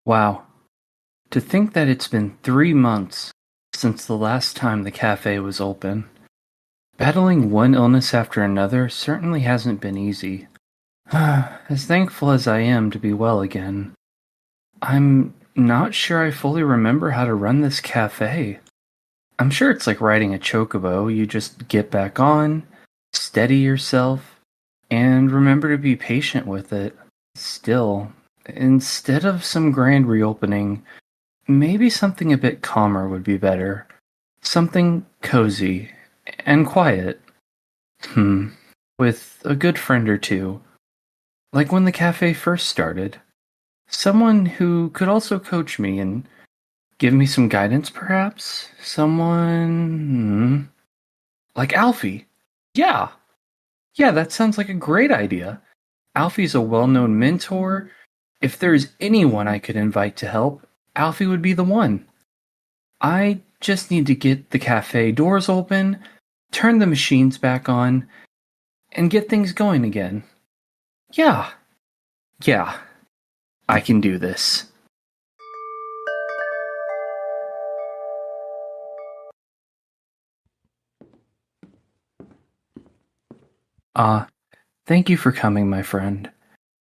Wow. To think that it's been 3 months since the last time the cafe was open. Battling one illness after another certainly hasn't been easy. As thankful as I am to be well again, I'm not sure I fully remember how to run this cafe. I'm sure it's like riding a chocobo. You just get back on, steady yourself, and remember to be patient with it. Still, instead of some grand reopening, maybe something a bit calmer would be better. Something cozy and quiet. With a good friend or two. Like when the cafe first started. Someone who could also coach me and give me some guidance, perhaps? Someone. Like Alphie. Yeah. Yeah, that sounds like a great idea. Alfie's a well known mentor. If there's anyone I could invite to help, Alphie would be the one. I just need to get the cafe doors open, turn the machines back on, and get things going again. Yeah. Yeah. I can do this. Thank you for coming, my friend.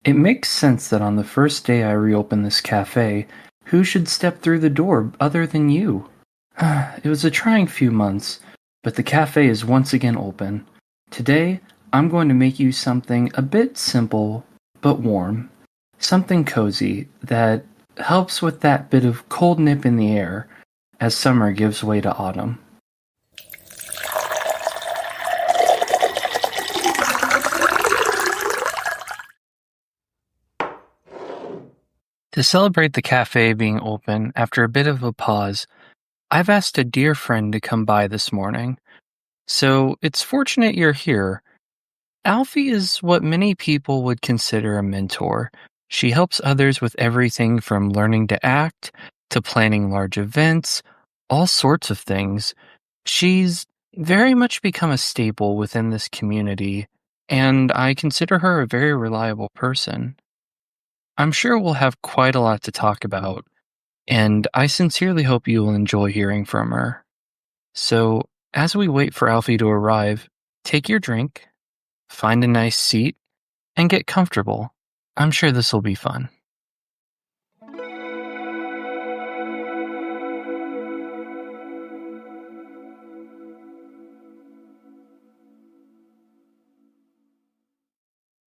It makes sense that on the first day I reopen this cafe, who should step through the door other than you? It was a trying few months, but the cafe is once again open. Today, I'm going to make you something a bit simple, but warm. Something cozy that helps with that bit of cold nip in the air as summer gives way to autumn. To celebrate the cafe being open after a bit of a pause, I've asked a dear friend to come by this morning. So it's fortunate you're here. Alfie is what many people would consider a mentor. She helps others with everything from learning to act to planning large events, all sorts of things. She's very much become a staple within this community, and I consider her a very reliable person. I'm sure we'll have quite a lot to talk about, and I sincerely hope you will enjoy hearing from her. So, as we wait for Alfie to arrive, take your drink, find a nice seat, and get comfortable. I'm sure this will be fun.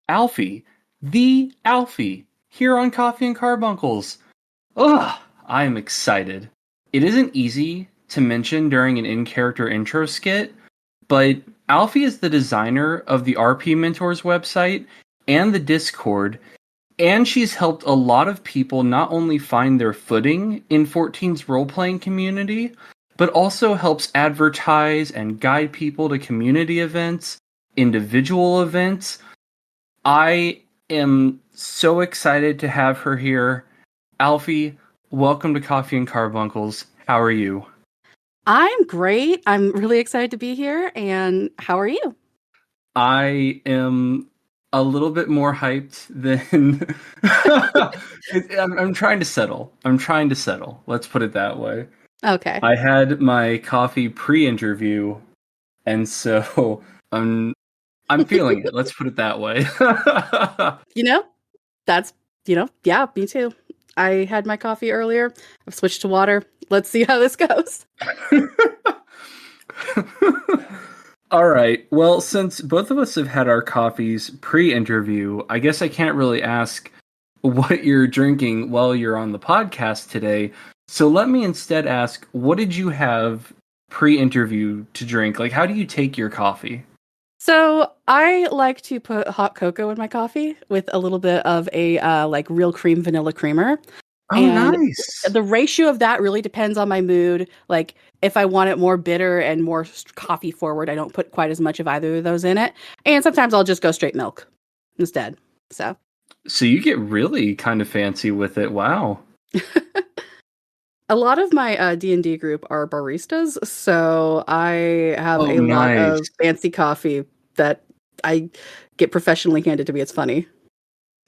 Alfie, the Alfie, here on Coffee and Carbuncles. Ugh, I am excited. It isn't easy to mention during an in-character intro skit, but Alfie is the designer of the RP Mentors website and the Discord, and she's helped a lot of people not only find their footing in 14's role-playing community, but also helps advertise and guide people to community events, individual events. I am so excited to have her here. Alfie, welcome to Coffee and Carbuncles. How are you? I'm great. I'm really excited to be here. And how are you? I am a little bit more hyped than I'm trying to settle. Let's put it that way. Okay. I had my coffee pre-interview, and so I'm feeling it. Let's put it that way. You know, that's, yeah, me too. I had my coffee earlier. I've switched to water. Let's see how this goes. All right. Well, since both of us have had our coffees pre-interview, I guess I can't really ask what you're drinking while you're on the podcast today. So let me instead ask, what did you have pre-interview to drink? Like, how do you take your coffee? So I like to put hot cocoa in my coffee with a little bit of a real cream vanilla creamer. Oh, And nice. the ratio of that really depends on my mood. Like if I want it more bitter and more coffee forward, I don't put quite as much of either of those in it. And sometimes I'll just go straight milk instead. So you get really kind of fancy with it. Wow. a lot of my D&D group are baristas, so I have a lot of fancy coffee that I get professionally handed to me. It's funny.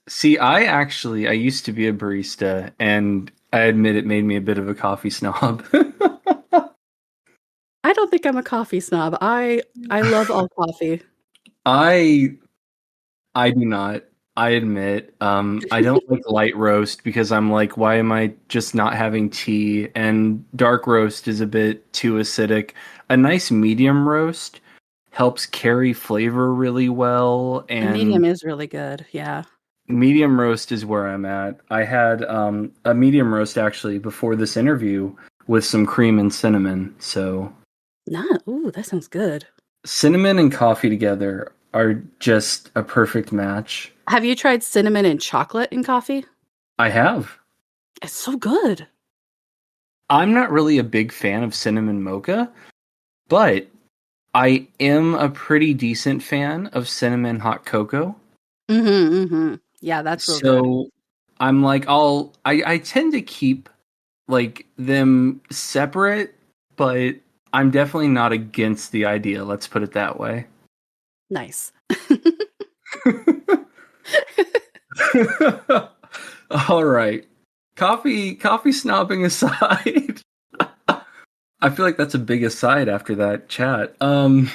See, I used to be a barista, and I admit it made me a bit of a coffee snob. I don't think I'm a coffee snob. I love all coffee. I I do not. I admit, I don't like light roast because I'm like, why am I just not having tea? And dark roast is a bit too acidic. A nice medium roast helps carry flavor really well, A and medium is really good. Yeah. medium roast is where I'm at. I had a medium roast actually before this interview with some cream and cinnamon. So Ooh, that sounds good. cinnamon and coffee together are just a perfect match. Have you tried cinnamon and chocolate in coffee? I have. It's so good. I'm not really a big fan of cinnamon mocha, but I am a pretty decent fan of cinnamon hot cocoa. Yeah, that's real good. So I'm like I tend to keep like them separate, but I'm definitely not against the idea, let's put it that way. Nice. All right. Coffee snobbing aside. I feel like that's a big aside after that chat. Where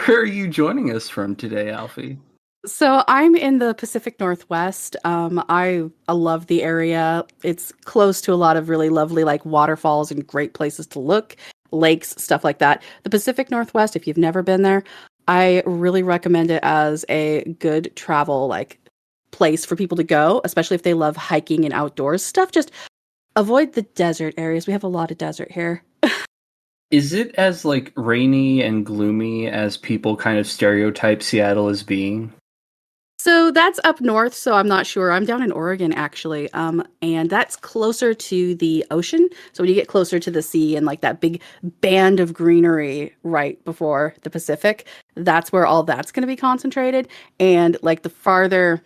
are you joining us from today, Alfie? So I'm in the Pacific Northwest. I love the area. It's close to a lot of really lovely like waterfalls and great places to look, lakes, stuff like that. The Pacific Northwest, if you've never been there, I really recommend it as a good travel like place for people to go, especially if they love hiking and outdoors stuff. Just avoid the desert areas. We have a lot of desert here. Is it as like rainy and gloomy as people kind of stereotype Seattle as being? So that's up north, so I'm not sure. I'm down in Oregon actually. And that's closer to the ocean. So when you get closer to the sea and like that big band of greenery right before the Pacific, that's where all that's going to be concentrated. And like the farther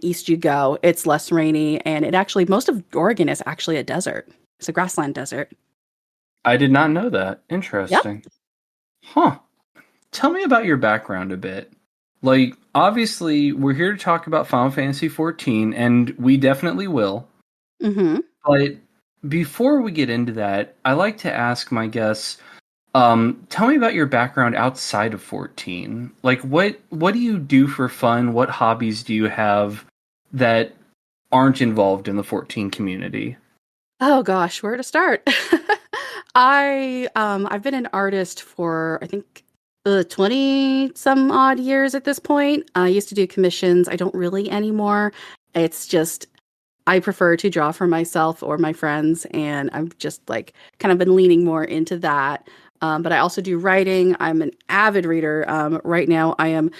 east you go, it's less rainy. And it actually, most of Oregon is actually a desert. It's a grassland desert. I did not know that. Yep. Interesting. Huh. Tell me about your background a bit. Like, obviously, we're here to talk about Final Fantasy XIV, and we definitely will. Mm-hmm. But before we get into that, I like to ask my guests, tell me about your background outside of 14. Like, what do you do for fun? What hobbies do you have that aren't involved in the 14 community? Oh gosh, where to start? I've been an artist for I think 20 some odd years at this point. I used to do commissions. I don't really anymore. It's just I prefer to draw for myself or my friends, and I'm just like kind of been leaning more into that. But I also do writing. I'm an avid reader. Right now, I am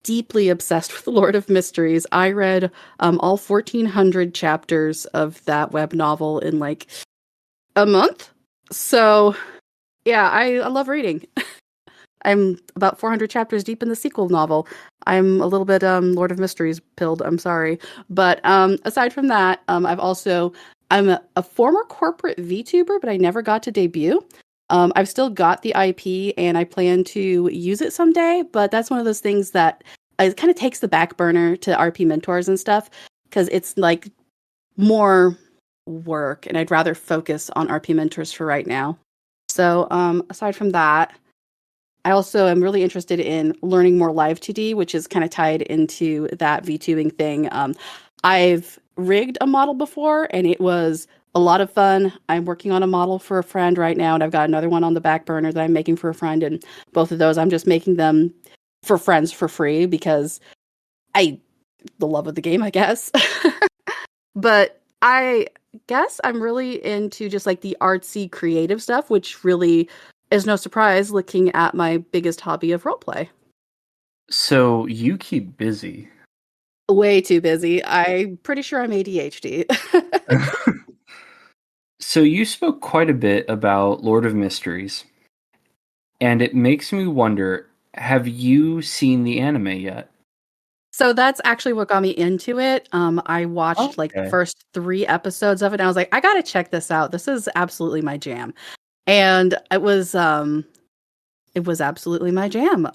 deeply obsessed with Lord of Mysteries. I read all 1,400 chapters of that web novel in like a month. So, yeah, I love reading. I'm about 400 chapters deep in the sequel novel. I'm a little bit Lord of Mysteries pilled. I'm sorry, but aside from that, I'm a former corporate VTuber, but I never got to debut. I've still got the IP, and I plan to use it someday. But that's one of those things that it kind of takes the back burner to RP mentors and stuff because it's like more work, and I'd rather focus on RP mentors for right now. So aside from that. I also am really interested in learning more live 2D, which is kind of tied into that VTubing thing. I've rigged a model before, and it was a lot of fun. I'm working on a model for a friend right now, and I've got another one on the back burner that I'm making for a friend. And both of those, I'm just making them for friends for free because the love of the game, I guess. But I guess I'm really into just like the artsy creative stuff, which really is no surprise looking at my biggest hobby of roleplay. So you keep busy. Way too busy. I'm pretty sure I'm ADHD. So you spoke quite a bit about Lord of Mysteries, and it makes me wonder, have you seen the anime yet? So that's actually what got me into it. I watched like the Okay. first 3 episodes of it, and I was like, I gotta check this out. This is absolutely my jam. And it was It was absolutely my jam.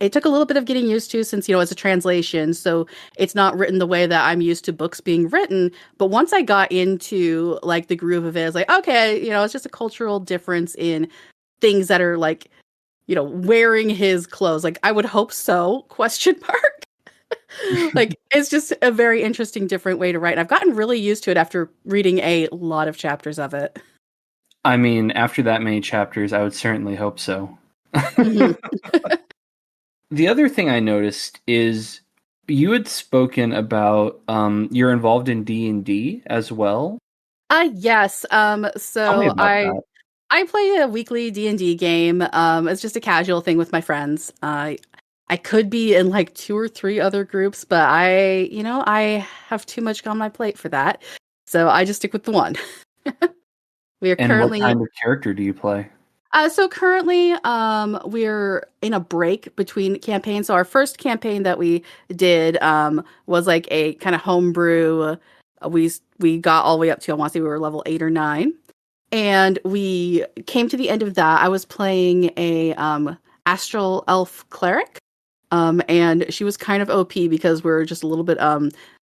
It took a little bit of getting used to since, it's a translation, so it's not written the way that I'm used to books being written. But once I got into like the groove of it, it's like, okay, it's just a cultural difference in things that are like, wearing his clothes. Like, I would hope so, question mark. Like, it's just a very interesting, different way to write. I've gotten really used to it after reading a lot of chapters of it. I mean, after that many chapters, I would certainly hope so. Mhm. The other thing I noticed is you had spoken about you're involved in D&D as well. Yes. Tell me So about I that. I play a weekly D&D game. It's just a casual thing with my friends. I could be in like two or three other groups, but I have too much on my plate for that. So I just stick with the one. We are And what currently kind of character do you play? we're in a break between campaigns. So our first campaign that we did was like a kind of homebrew. We got all the way up to, I want to say we were level 8 or 9. And we came to the end of that. I was playing a astral elf cleric. And she was kind of OP because we're just a little bit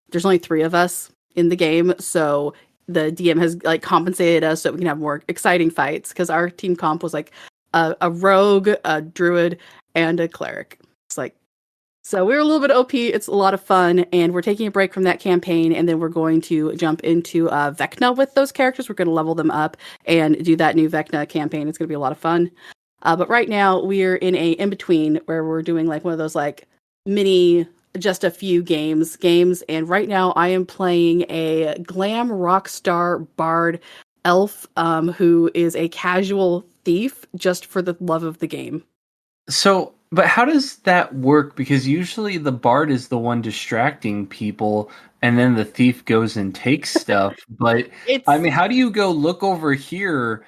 there's only 3 of us in the game, so the DM has like compensated us so we can have more exciting fights because our team comp was like a rogue, a druid, and a cleric. It's like, so we were a little bit OP. It's a lot of fun, and we're taking a break from that campaign, and then we're going to jump into Vecna with those characters. We're going to level them up and do that new Vecna campaign. It's going to be a lot of fun. But right now we're in a in between where we're doing like one of those like mini, just a few games. And right now I am playing a glam rock star bard elf who is a casual thief just for the love of the game. So, but how does that work? Because usually the bard is the one distracting people, and then the thief goes and takes stuff. But I It's mean, how do you go look over here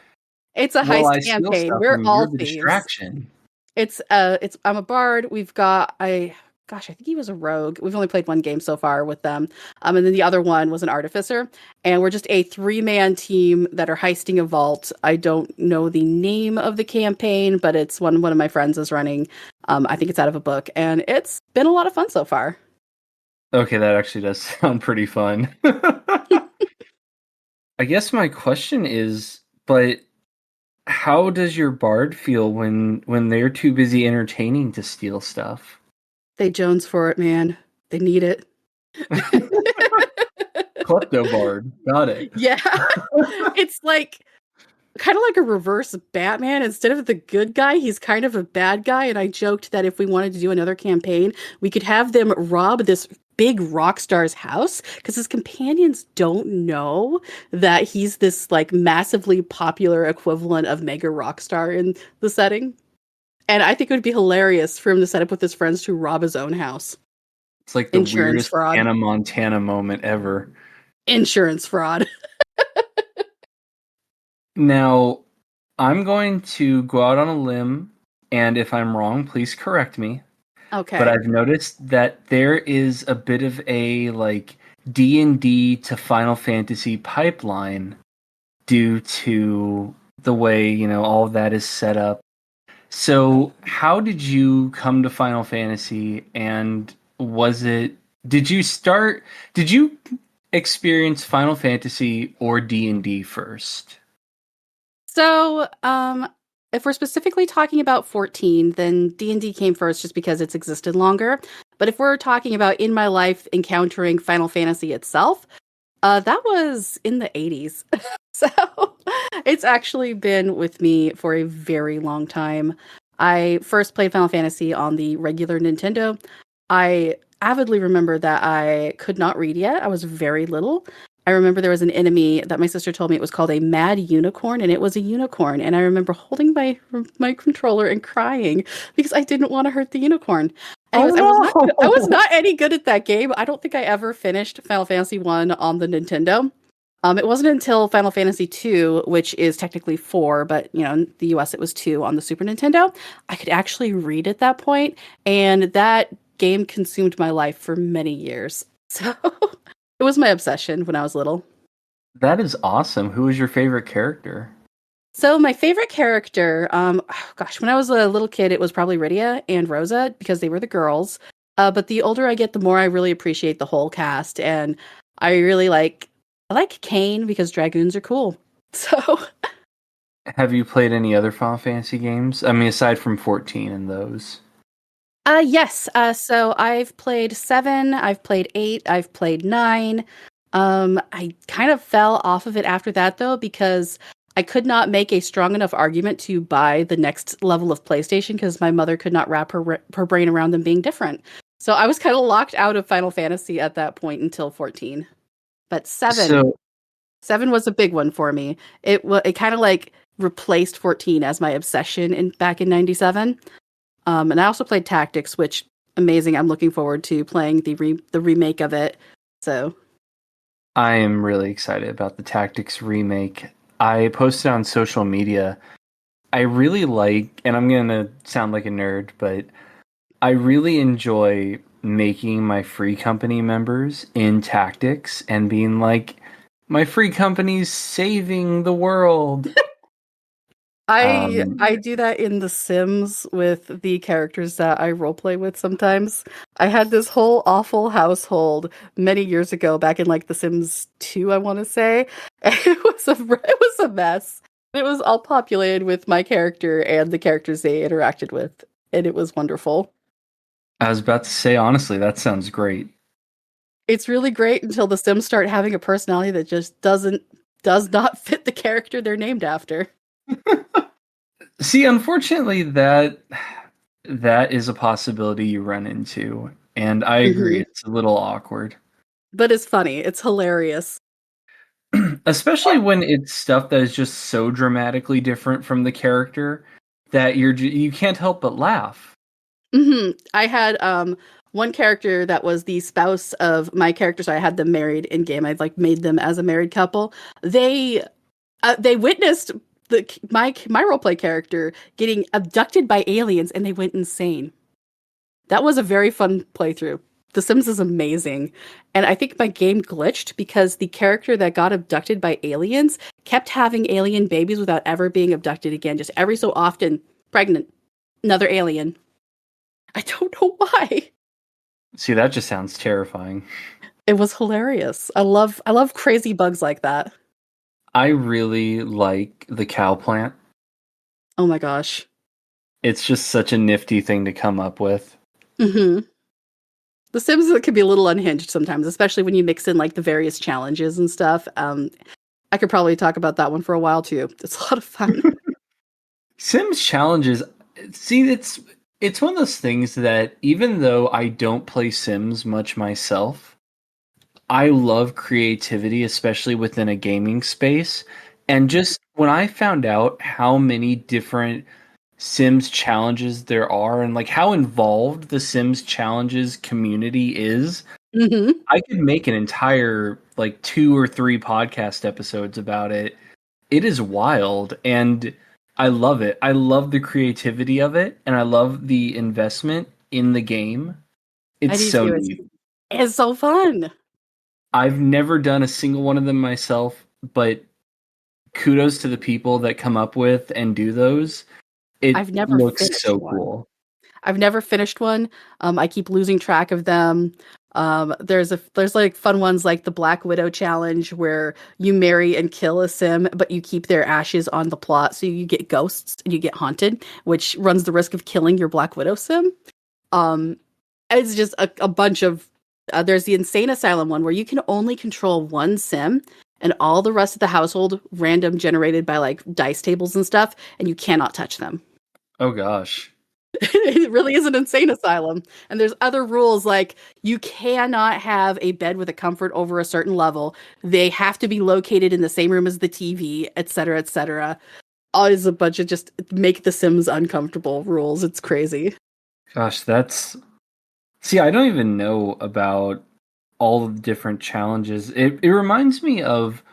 it's a while heist I steal campaign. stuff We're when all you're the thieves. distraction? It's I'm a bard. We've got I think he was a rogue. We've only played one game so far with them. And then the other one was an artificer. And we're just a 3-man team that are heisting a vault. I don't know the name of the campaign, but it's one of my friends is running. I think it's out of a book, and it's been a lot of fun so far. Okay, that actually does sound pretty fun. I guess my question is, but how does your bard feel when they're too busy entertaining to steal stuff? They Jones for it, man. They need it. Klepto bard, got it. Yeah. It's like kind of like a reverse Batman. Instead of the good guy, he's kind of a bad guy. And I joked that if we wanted to do another campaign, we could have them rob this big rock star's house because his companions don't know that he's this like massively popular equivalent of mega rock star in the setting. And I think it would be hilarious for him to set up with his friends to rob his own house. It's like the Insurance weirdest fraud. Hannah Montana moment ever. Insurance fraud. Now, I'm going to go out on a limb, and if I'm wrong, please correct me. But Okay. I've noticed that there is a bit of a like D&D to Final Fantasy pipeline due to the way, all of that is set up. So, how did you come to Final Fantasy, and did you experience Final Fantasy or D&D first? So, if we're specifically talking about 14, then D&D came first just because it's existed longer. But if we're talking about in my life encountering Final Fantasy itself, that was in the 80s. So, it's actually been with me for a very long time. I first played Final Fantasy on the regular Nintendo. I avidly remember that I could not read yet. I was very little. I remember there was an enemy that my sister told me it was called a mad unicorn, and it was a unicorn. And I remember holding my controller and crying because I didn't want to hurt the unicorn. Oh Anyways, I was no! not any good at that game. I don't think I ever finished Final Fantasy 1 on the Nintendo. It wasn't until Final Fantasy 2, which is technically 4, but in the US it was 2 on the Super Nintendo. I could actually read at that point, and that game consumed my life for many years. So it was my obsession when I was little. That is awesome. Who is your favorite character? So my favorite character, gosh, when I was a little kid, it was probably Rydia and Rosa because they were the girls. But the older I get, the more I really appreciate the whole cast, and I like Kane because dragoons are cool. So, Have you played any other Final Fantasy games? I mean, aside from 14 and those. yes. So I've played 7, I've played 8, I've played 9. I kind of fell off of it after that though because I could not make a strong enough argument to buy the next level of PlayStation because my mother could not wrap her brain around them being different. So I was kind of locked out of Final Fantasy at that point until 14. But 7, So 7 was a big one for me. It kind of like replaced 14 as my obsession in back in 97. And I also played Tactics, which amazing. I'm looking forward to playing the remake of it. So I am really excited about the Tactics remake. I posted on social media. I really like, and I'm going to sound like a nerd, but I really enjoy making my free company members in Tactics and being like, my free company's saving the world. I do that in The Sims with the characters that I roleplay with sometimes. I had this whole awful household many years ago, back in like The Sims 2, I want to say. And it was a mess. It was all populated with my character and the characters they interacted with, and it was wonderful. I was about to say, honestly, that sounds great. It's really great until the Sims start having a personality that just does not fit the character they're named after. See, unfortunately, that is a possibility you run into, and I agree, Hmm. it's a little awkward. But it's funny. It's hilarious. Especially when it's stuff that is just so dramatically different from the character that you can't help but laugh. I had one character that was the spouse of my character, so I had them married in game. I like made them as a married couple. They witnessed my roleplay character getting abducted by aliens, and they went insane. That was a very fun playthrough. The Sims is amazing. And I think my game glitched because the character that got abducted by aliens kept having alien babies without ever being abducted again. Just every so often, pregnant, another alien. I don't know why. See, that just sounds terrifying. It was hilarious. I love crazy bugs like that. I really like the cow plant. Oh my gosh. It's just such a nifty thing to come up with. Hmm. The Sims can be a little unhinged sometimes, especially when you mix in like the various challenges and stuff. I could probably talk about that one for a while too. It's a lot of fun. Sims challenges, see, it's one of those things that even though I don't play Sims much myself, I love creativity, especially within a gaming space. And just when I found out how many different Sims challenges there are and like how involved the Sims challenges community is, Hmm. I could make an entire like 2 or 3 podcast episodes about it. It is wild and I love it. I love the creativity of it and I love the investment in the game. I It's do so too. neat. It's so fun. I've never done a single one of them myself, but kudos to the people that come up with and do those. It I've never looks finished so one. cool. I've never finished one. I keep losing track of them. There's like fun ones like the Black Widow challenge where you marry and kill a sim, but you keep their ashes on the plot, so you get ghosts and you get haunted, which runs the risk of killing your Black Widow sim. Um, it's just a bunch of. There's the Insane Asylum one where you can only control one sim, and all the rest of the household random generated by like dice tables and stuff, and you cannot touch them. Oh gosh. It really is an insane asylum. And there's other rules like you cannot have a bed with a comfort over a certain level. They have to be located in the same room as the TV, etc., etc. Always a bunch of just make the Sims uncomfortable rules. It's crazy. Gosh, that's see, I don't even know about all of the different challenges. It reminds me of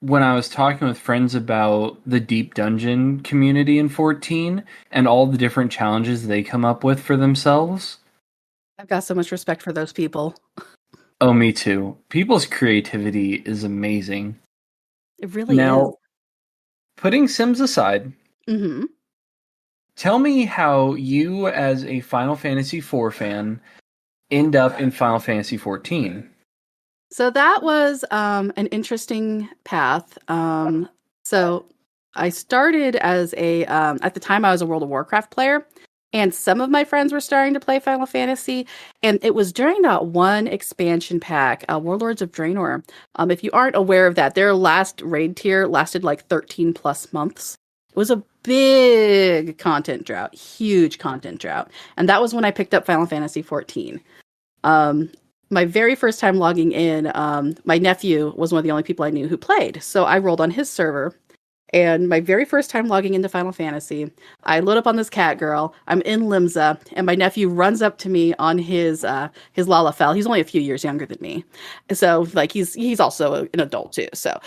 when I was talking with friends about the Deep Dungeon community in 14 and all the different challenges they come up with for themselves. I've got so much respect for those people. Oh, me too. People's creativity is amazing. It really is. Now, Putting Sims aside, Mm-hmm. tell me how you, as a Final Fantasy IV fan, end up in Final Fantasy XIV. So that was an interesting path. So I started as at the time I was a World of Warcraft player, and some of my friends were starting to play Final Fantasy, and it was during that one expansion pack, Warlords of Draenor. If you aren't aware of that, their last raid tier lasted like 13 plus months. It was a big content drought, huge content drought, and that was when I picked up Final Fantasy 14. Um, my very first time logging in, my nephew was one of the only people I knew who played. So I rolled on his server. And my very first time logging into Final Fantasy, I load up on this cat girl. I'm in Limsa, and my nephew runs up to me on his Lalafell. He's only a few years younger than me, so like he's also an adult too. So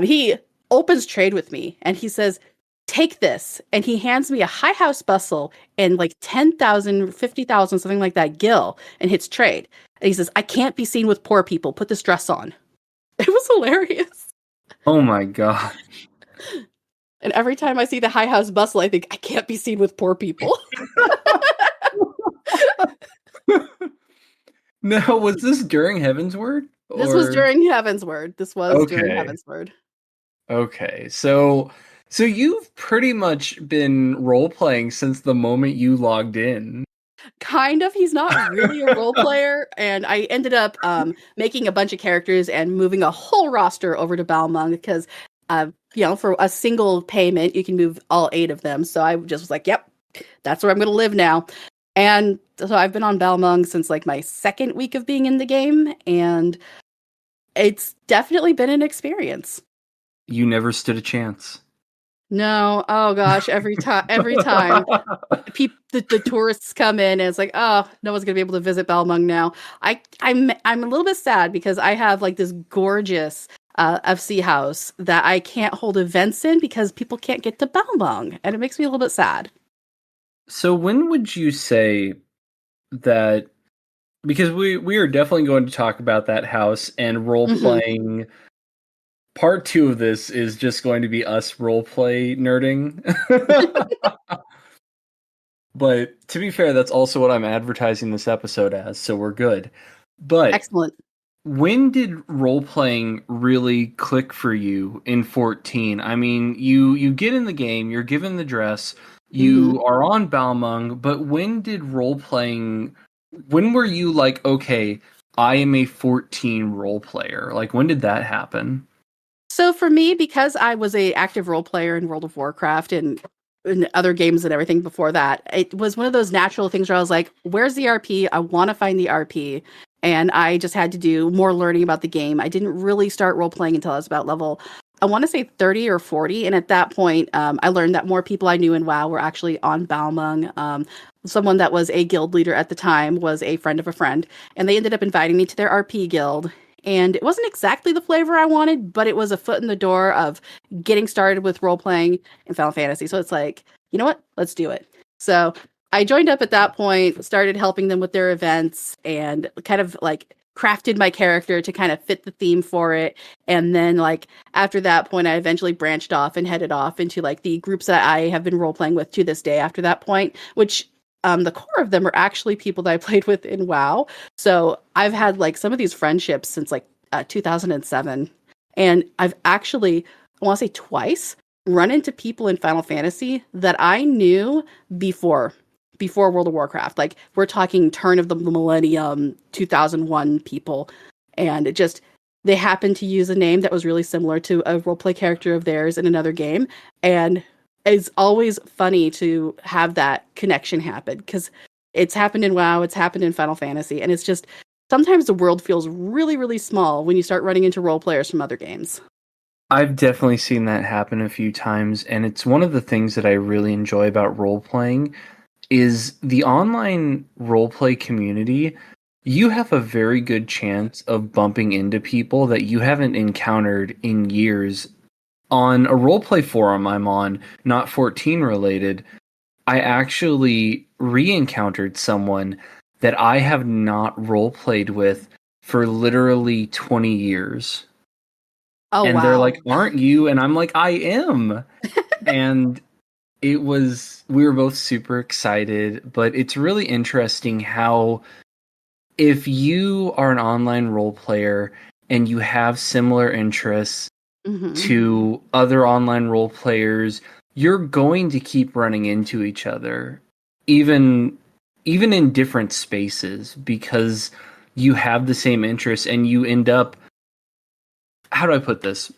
he opens trade with me, and he says, "Take this," and he hands me a High House Bustle and like 10,000, 50,000, something like that gil, and hits trade. And he says, "I can't be seen with poor people. Put this dress on." It was hilarious. Oh my god. And every time I see the High House Bustle, I think, I can't be seen with poor people. Now, was this during Heaven's Word? This was during Heaven's Word. Okay. Okay. So you've pretty much been role playing since the moment you logged in. Kind of. He's not really a role player. And I ended up making a bunch of characters and moving a whole roster over to Balmung because, for a single payment, you can move all 8 of them. So I just was like, yep, that's where I'm going to live now. And so I've been on Balmung since like my second week of being in the game. And it's definitely been an experience. You never stood a chance. No, oh gosh, every time the tourists come in and it's like, oh, no one's gonna be able to visit Balmung now. I'm a little bit sad because I have like this gorgeous FC house that I can't hold events in because people can't get to Balmung, and it makes me a little bit sad. So when would you say that, because we are definitely going to talk about that house and role playing. Part 2 of this is just going to be us roleplay nerding. But to be fair, that's also what I'm advertising this episode as, so we're good. But Excellent. when did role-playing really click for you in 14? I mean, you get in the game, you're given the dress, you are on Balmung, but when did role-playing... When were you like, okay, I am a 14 role player? Like, when did that happen? So for me, because I was a active role player in World of Warcraft and in other games and everything before that, it was one of those natural things where I was like, where's the RP? I want to find the RP. And I just had to do more learning about the game. I didn't really start role playing until I was about level, I want to say 30 or 40. And at that point, I learned that more people I knew in WoW were actually on Balmung. Someone that was a guild leader at the time was a friend of a friend, and they ended up inviting me to their RP guild. And it wasn't exactly the flavor I wanted, but it was a foot in the door of getting started with role playing in Final Fantasy. So it's like, you know what? Let's do it. So I joined up at that point, started helping them with their events, and kind of like crafted my character to kind of fit the theme for it. And then like after that point, I eventually branched off and headed off into like the groups that I have been role playing with to this day after that point, which the core of them are actually people that I played with in WoW. So I've had like some of these friendships since like 2007. And I've actually, I want to say twice, run into people in Final Fantasy that I knew before World of Warcraft. Like we're talking turn of the millennium, 2001 people. And it just, they happened to use a name that was really similar to a roleplay character of theirs in another game. And it's always funny to have that connection happen because it's happened in WoW, it's happened in Final Fantasy, and it's just sometimes the world feels really, really small when you start running into role players from other games. I've definitely seen that happen a few times, and it's one of the things that I really enjoy about role playing is the online roleplay community. You have a very good chance of bumping into people that you haven't encountered in years. On a roleplay forum I'm on, not 14 related, I actually re-encountered someone that I have not roleplayed with for literally 20 years. Oh, And they're wow. like, "Aren't you?" And I'm like, "I am." And we were both super excited, but it's really interesting how if you are an online role player and you have similar interests Mhm. to other online role players, you're going to keep running into each other, even in different spaces, because you have the same interests and you end up, how do I put this?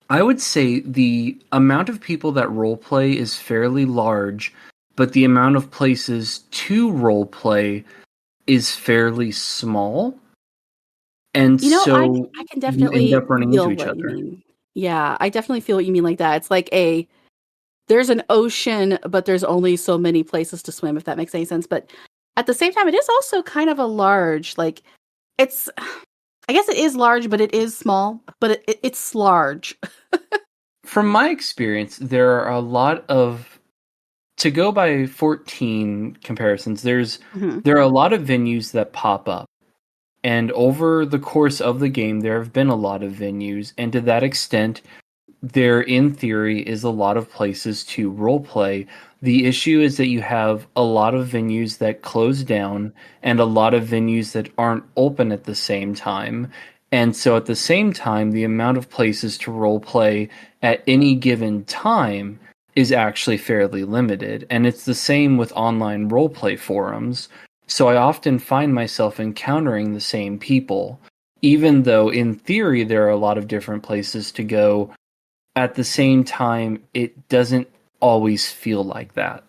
I would say the amount of people that role play is fairly large, but the amount of places to role play is fairly small. And You know, so I can you end definitely up running into feel each what you other. mean. Yeah, I definitely feel what you mean like that. It's like there's an ocean, but there's only so many places to swim, if that makes any sense. But at the same time, it is also kind of a large, like it's I guess it is large, but it is small, but it's large. From my experience, there are a lot of, to go by 14 comparisons, Mhm. there are a lot of venues that pop up. And over the course of the game, there have been a lot of venues, and to that extent, there, in theory, is a lot of places to roleplay. The issue is that you have a lot of venues that close down and a lot of venues that aren't open at the same time. And so at the same time, the amount of places to roleplay at any given time is actually fairly limited. And it's the same with online roleplay forums. So I often find myself encountering the same people, even though in theory there are a lot of different places to go. At the same time, it doesn't always feel like that.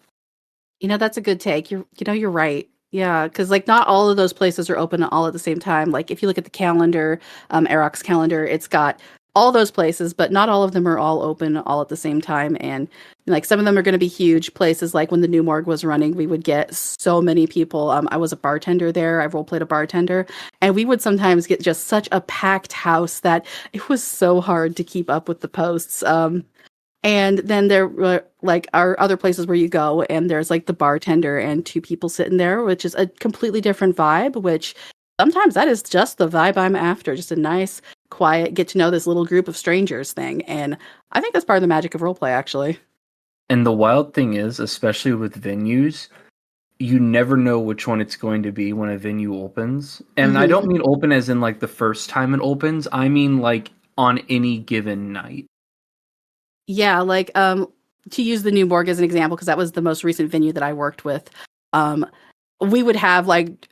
You know, that's a good take. You're right. Yeah, because like not all of those places are open all at the same time. Like if you look at the calendar, Arok's calendar, it's got all those places, but not all of them are all open all at the same time. And like some of them are going to be huge places. Like when the new morgue was running, we would get so many people. I was a bartender there. I role played a bartender, and we would sometimes get just such a packed house that it was so hard to keep up with the posts. And then there were like are other places where you go and there's like the bartender and two people sitting there, which is a completely different vibe, which sometimes that is just the vibe I'm after, just a nice, quiet, get to know this little group of strangers thing. And I think that's part of the magic of roleplay, actually. And the wild thing is, especially with venues, you never know which one it's going to be when a venue opens. And I don't Hmm. mean open as in like the first time it opens, I mean like on any given night. Yeah, like to use the New Morgue as an example, because that was the most recent venue that I worked with. Um, we would have like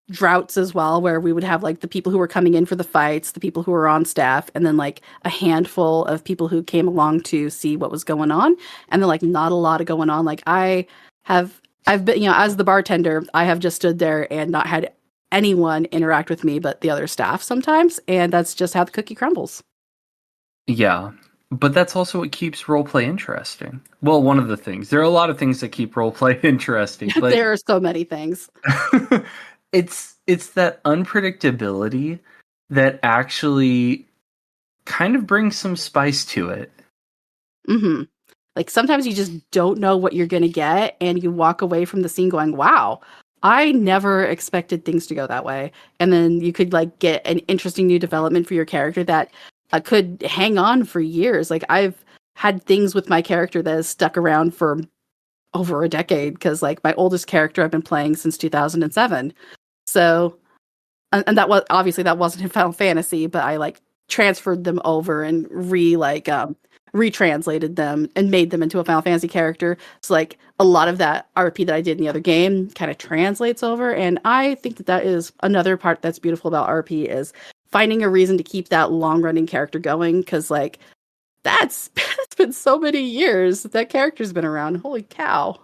droughts as well, where we would have like the people who were coming in for the fights, the people who were on staff, and then like a handful of people who came along to see what was going on, and then like not a lot of going on. Like I've been, as the bartender, I have just stood there and not had anyone interact with me but the other staff sometimes, and that's just how the cookie crumbles. Yeah. But that's also what keeps roleplay interesting. Well, one of the things. There are a lot of things that keep roleplay interesting, but There are so many things. it's that unpredictability that actually kind of brings some spice to it. Hmm. Like sometimes you just don't know what you're going to get, and you walk away from the scene going, wow, I never expected things to go that way. And then you could like get an interesting new development for your character that could hang on for years. Like I've had things with my character that has stuck around for over a decade because like my oldest character I've been playing since 2007. So, and that was obviously that wasn't in Final Fantasy, but I like transferred them over and retranslated them and made them into a Final Fantasy character. So like a lot of that RP that I did in the other game kind of translates over, and I think that that is another part that's beautiful about RP is finding a reason to keep that long running character going because like that's been so many years that character's been around. Holy cow.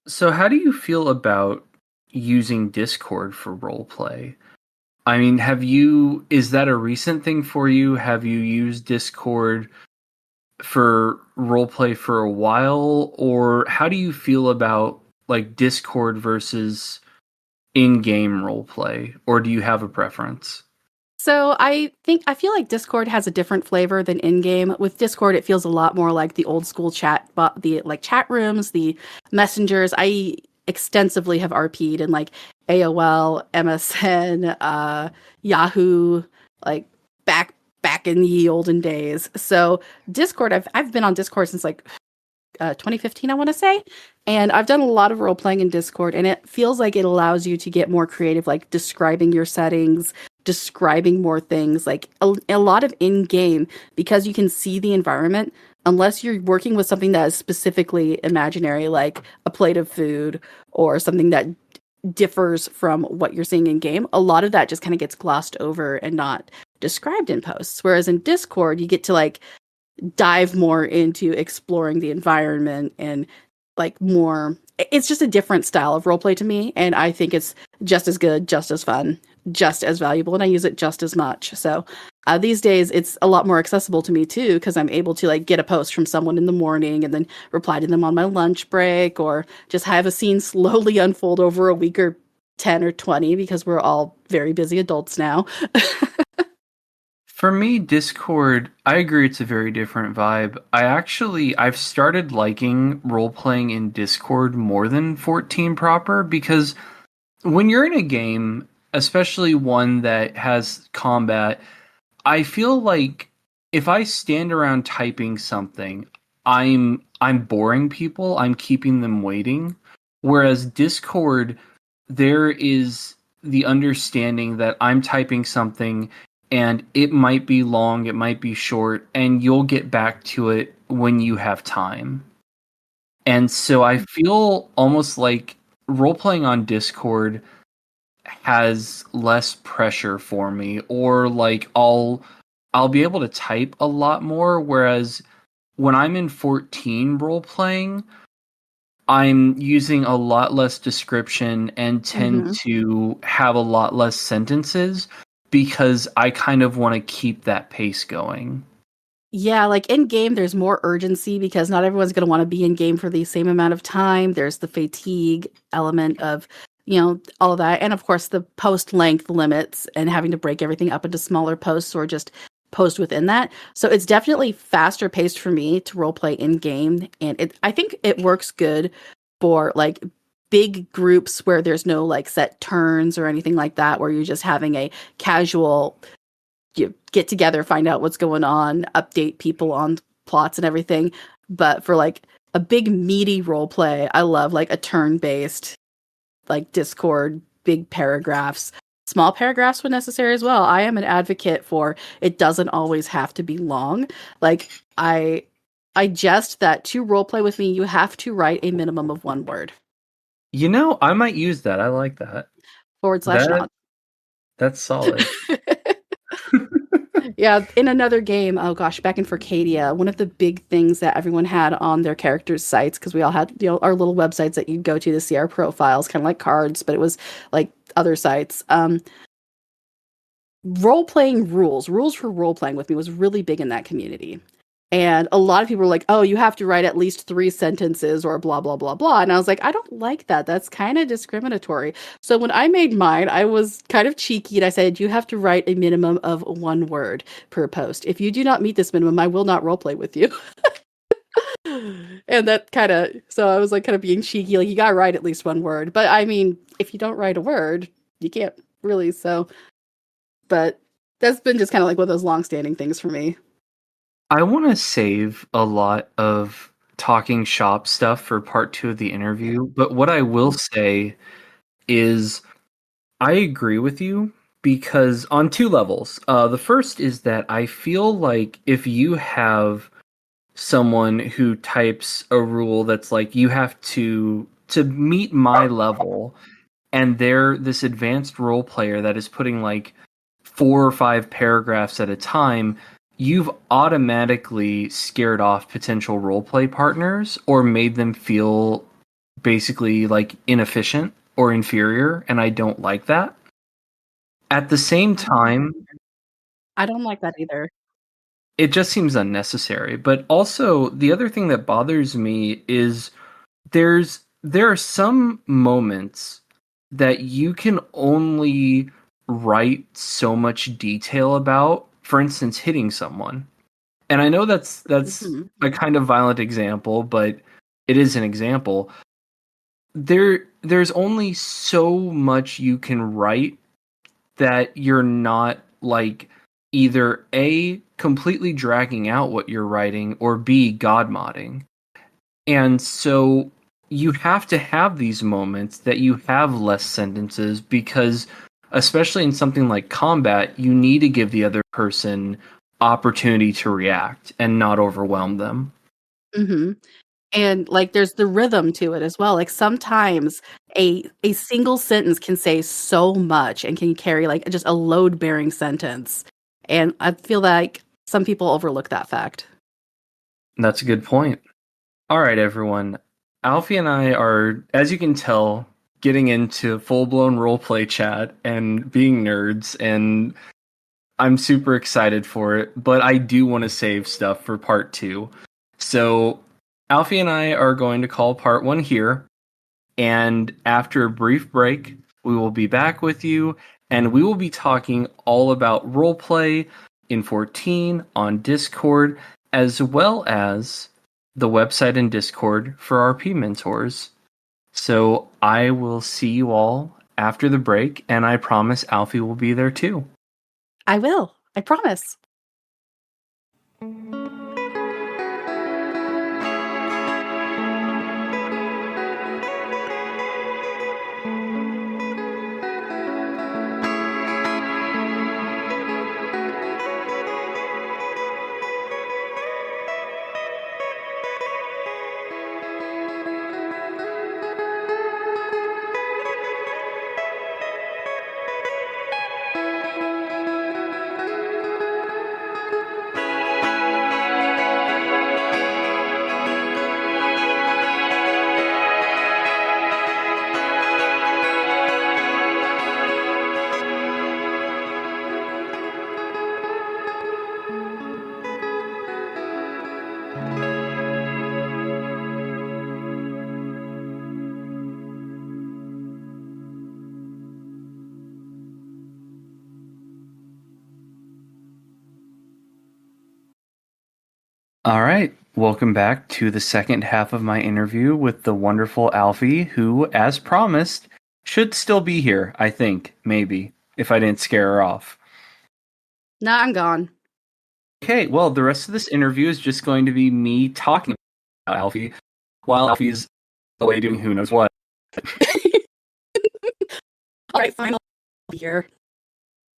So, how do you feel about using Discord for roleplay? I mean, is that a recent thing for you? Have you used Discord for roleplay for a while? Or how do you feel about like Discord versus in-game roleplay? Or do you have a preference? So I feel like Discord has a different flavor than in-game. With Discord, it feels a lot more like the old school chat, but the like chat rooms, the messengers. I extensively have RP'd in like AOL, MSN, Yahoo, like back back in the olden days. So Discord, I've been on Discord since like 2015, I want to say. And I've done a lot of role playing in Discord, and it feels like it allows you to get more creative, like describing your settings, describing more things, like a lot of in game, because you can see the environment. Unless you're working with something that is specifically imaginary, like a plate of food or something that differs from what you're seeing in game, a lot of that just kind of gets glossed over and not described in posts. Whereas in Discord, you get to like dive more into exploring the environment and like more, it's just a different style of roleplay to me, and I think it's just as good, just as fun, just as valuable, and I use it just as much. So these days it's a lot more accessible to me too, because I'm able to like get a post from someone in the morning and then reply to them on my lunch break, or just have a scene slowly unfold over a week or 10 or 20, because we're all very busy adults now. For me, Discord, I agree it's a very different vibe. I've started liking role playing in Discord more than 14 proper, because when you're in a game, especially one that has combat, I feel like if I stand around typing something, I'm boring people, I'm keeping them waiting. Whereas Discord, there is the understanding that I'm typing something and it might be long, it might be short, and you'll get back to it when you have time. And so I feel almost like role playing on Discord has less pressure for me, or like I'll be able to type a lot more, whereas when I'm in 14 role playing, I'm using a lot less description and tend Hmm. to have a lot less sentences because I kind of want to keep that pace going. Yeah, like in game, there's more urgency because not everyone's going to want to be in game for the same amount of time. There's the fatigue element of, all of that. And of course, the post length limits and having to break everything up into smaller posts or just post within that. So it's definitely faster paced for me to role play in game. And I think it works good for like big groups where there's no like set turns or anything like that, where you're just having a casual, you get together, find out what's going on, update people on plots and everything. But for like a big meaty role play, I love like a turn based, like Discord, big paragraphs. Small paragraphs when necessary as well. I am an advocate for it doesn't always have to be long. Like I jest that to role play with me, you have to write a minimum of 1 word. I might use that. I like that. Forward slash That not. that's solid. Yeah, in another game, oh gosh, back in Forcadia, one of the big things that everyone had on their characters' sites, because we all had, our little websites that you'd go to see our profiles, kind of like cards, but it was like other sites. Role playing rules for role playing with me was really big in that community. And a lot of people were like, oh, you have to write at least 3 sentences or blah, blah, blah, blah. And I was like, I don't like that. That's kind of discriminatory. So when I made mine, I was kind of cheeky and I said, you have to write a minimum of 1 word per post. If you do not meet this minimum, I will not roleplay with you. And that kind of, so I was like kind of being cheeky, like, you got to write at least 1 word. But I mean, if you don't write a word, you can't really. So, but that's been just kind of like one of those long standing things for me. I want to save a lot of talking shop stuff for part 2 of the interview, but what I will say is I agree with you because on 2 levels. The first is that I feel like if you have someone who types a rule that's like you have to meet my level, and they're this advanced role player that is putting like 4 or 5 paragraphs at a time, you've automatically scared off potential roleplay partners or made them feel basically like inefficient or inferior, and I don't like that. At the same time, I don't like that either. it just seems unnecessary. But also, the other thing that bothers me is there are some moments that you can only write so much detail about. For instance, hitting someone. And I know that's Mhm. a kind of violent example, but it is an example. There's only so much you can write that you're not like either A, completely dragging out what you're writing, or B, God modding. And so you have to have these moments that you have less sentences because, especially in something like combat, you need to give the other person opportunity to react and not overwhelm them. Mm-hmm. And like there's the rhythm to it as well. Like sometimes a single sentence can say so much and can carry like just a load bearing sentence. And I feel like some people overlook that fact. That's a good point. All right, everyone. Alfie and I are, as you can tell, getting into full-blown roleplay chat and being nerds, and I'm super excited for it, but I do want to save stuff for part 2. So, Alfie and I are going to call part 1 here, and after a brief break, we will be back with you, and we will be talking all about roleplay in 14 on Discord, as well as the website and Discord for RP mentors. So I will see you all after the break, and I promise Alfie will be there too. I will. I promise. All right, welcome back to the second half of my interview with the wonderful Alfie, who, as promised, should still be here, I think, maybe, if I didn't scare her off. Nah, I'm gone. Okay, well, the rest of this interview is just going to be me talking about Alfie, while Alfie's away doing who knows what. All right, fine. I'll be here.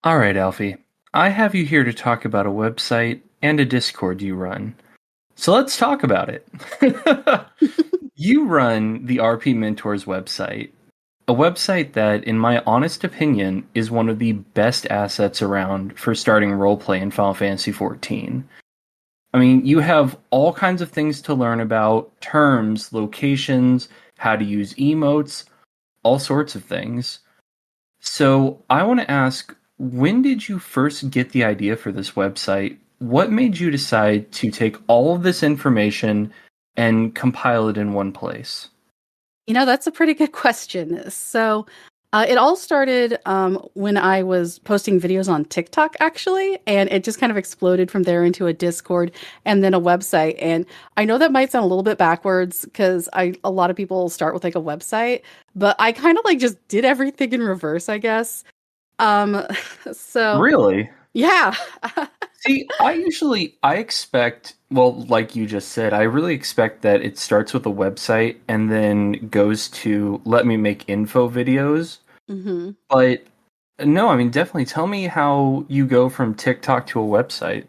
All right, Alfie. I have you here to talk about a website and a Discord you run. So let's talk about it. You run the RP Mentors website, a website that, in my honest opinion, is one of the best assets around for starting roleplay in Final Fantasy XIV. I mean, you have all kinds of things to learn about, terms, locations, how to use emotes, all sorts of things. So I want to ask, when did you first get the idea for this website? What made you decide to take all of this information and compile it in one place? You know, that's a pretty good question. So, it all started when I was posting videos on TikTok, actually, and it just kind of exploded from there into a Discord and then a website. And I know that might sound a little bit backwards because a lot of people start with like a website, but I kind of like just did everything in reverse, I guess. Um, so Really? yeah. See, I expect, well, like you just said, I really expect that it starts with a website and then goes to let me make info videos. hmm But no, I mean, definitely tell me how you go from TikTok to a website.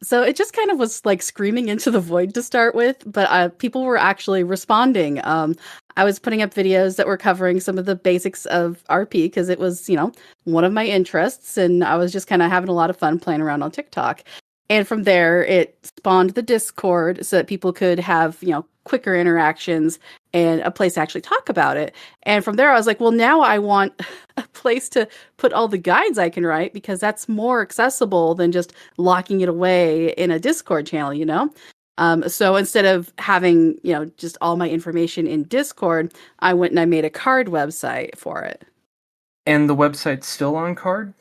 So it just kind of was like screaming into the void to start with, but people were actually responding. I was putting up videos that were covering some of the basics of RP because it was, one of my interests, and I was just kind of having a lot of fun playing around on TikTok. And from there, it spawned the Discord so that people could have, quicker interactions and a place to actually talk about it. And from there, I was like, well, now I want a place to put all the guides I can write because that's more accessible than just locking it away in a Discord channel. So instead of having, just all my information in Discord, I went and I made a card website for it. And the website's still on card?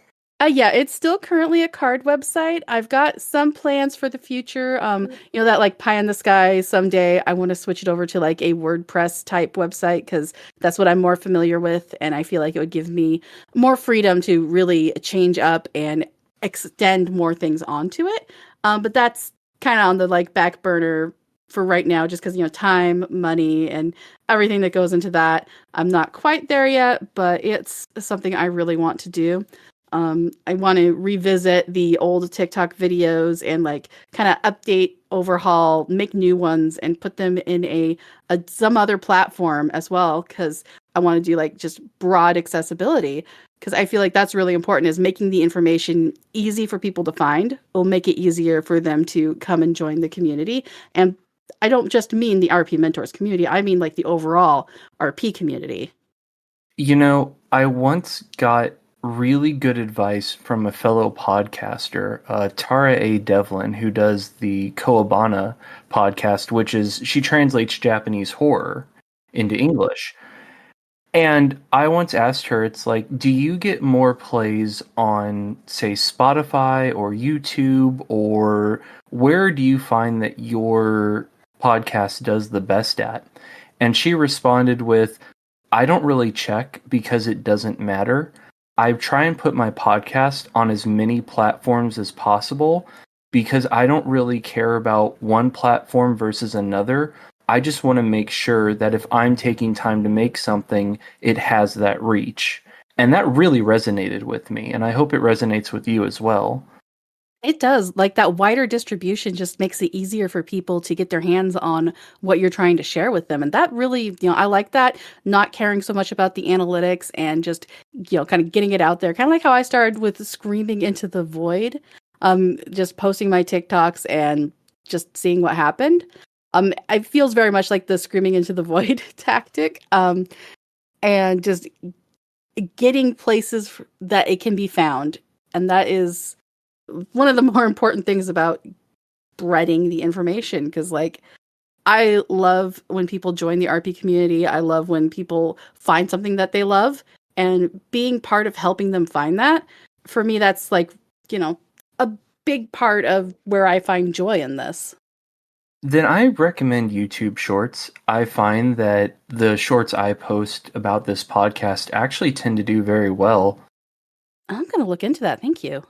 Yeah, it's still currently a card website. I've got some plans for the future. That like pie in the sky someday. I want to switch it over to like a WordPress type website because that's what I'm more familiar with, and I feel like it would give me more freedom to really change up and extend more things onto it. But that's kind of on the like back burner for right now, just because, time, money, and everything that goes into that. I'm not quite there yet, but it's something I really want to do. I want to revisit the old TikTok videos and like kind of update, overhaul, make new ones, and put them in some other platform as well, because I want to do like just broad accessibility, because I feel like that's really important, is making the information easy for people to find will make it easier for them to come and join the community. And I don't just mean the RP Mentors community, I mean like the overall RP community. I once got really good advice from a fellow podcaster, Tara A. Devlin, who does the Koabana podcast, she translates Japanese horror into English. And I once asked her, it's like, do you get more plays on, say, Spotify or YouTube, or where do you find that your podcast does the best at? And she responded with, I don't really check because it doesn't matter. I try and put my podcast on as many platforms as possible because I don't really care about one platform versus another. I just want to make sure that if I'm taking time to make something, it has that reach. And that really resonated with me, and I hope it resonates with you as well. It does. Like, that wider distribution just makes it easier for people to get their hands on what you're trying to share with them. And that really, I like that, not caring so much about the analytics and just, kind of getting it out there. Kind of like how I started with screaming into the void, just posting my TikToks and just seeing what happened. It feels very much like the screaming into the void tactic. And just getting places that it can be found. And that is one of the more important things about spreading the information, because like I love when people join the RP community. I love when people find something that they love, and being part of helping them find that, for me, that's like, a big part of where I find joy in this. Then I recommend YouTube Shorts. I find that the shorts I post about this podcast actually tend to do very well. I'm going to look into that. Thank you.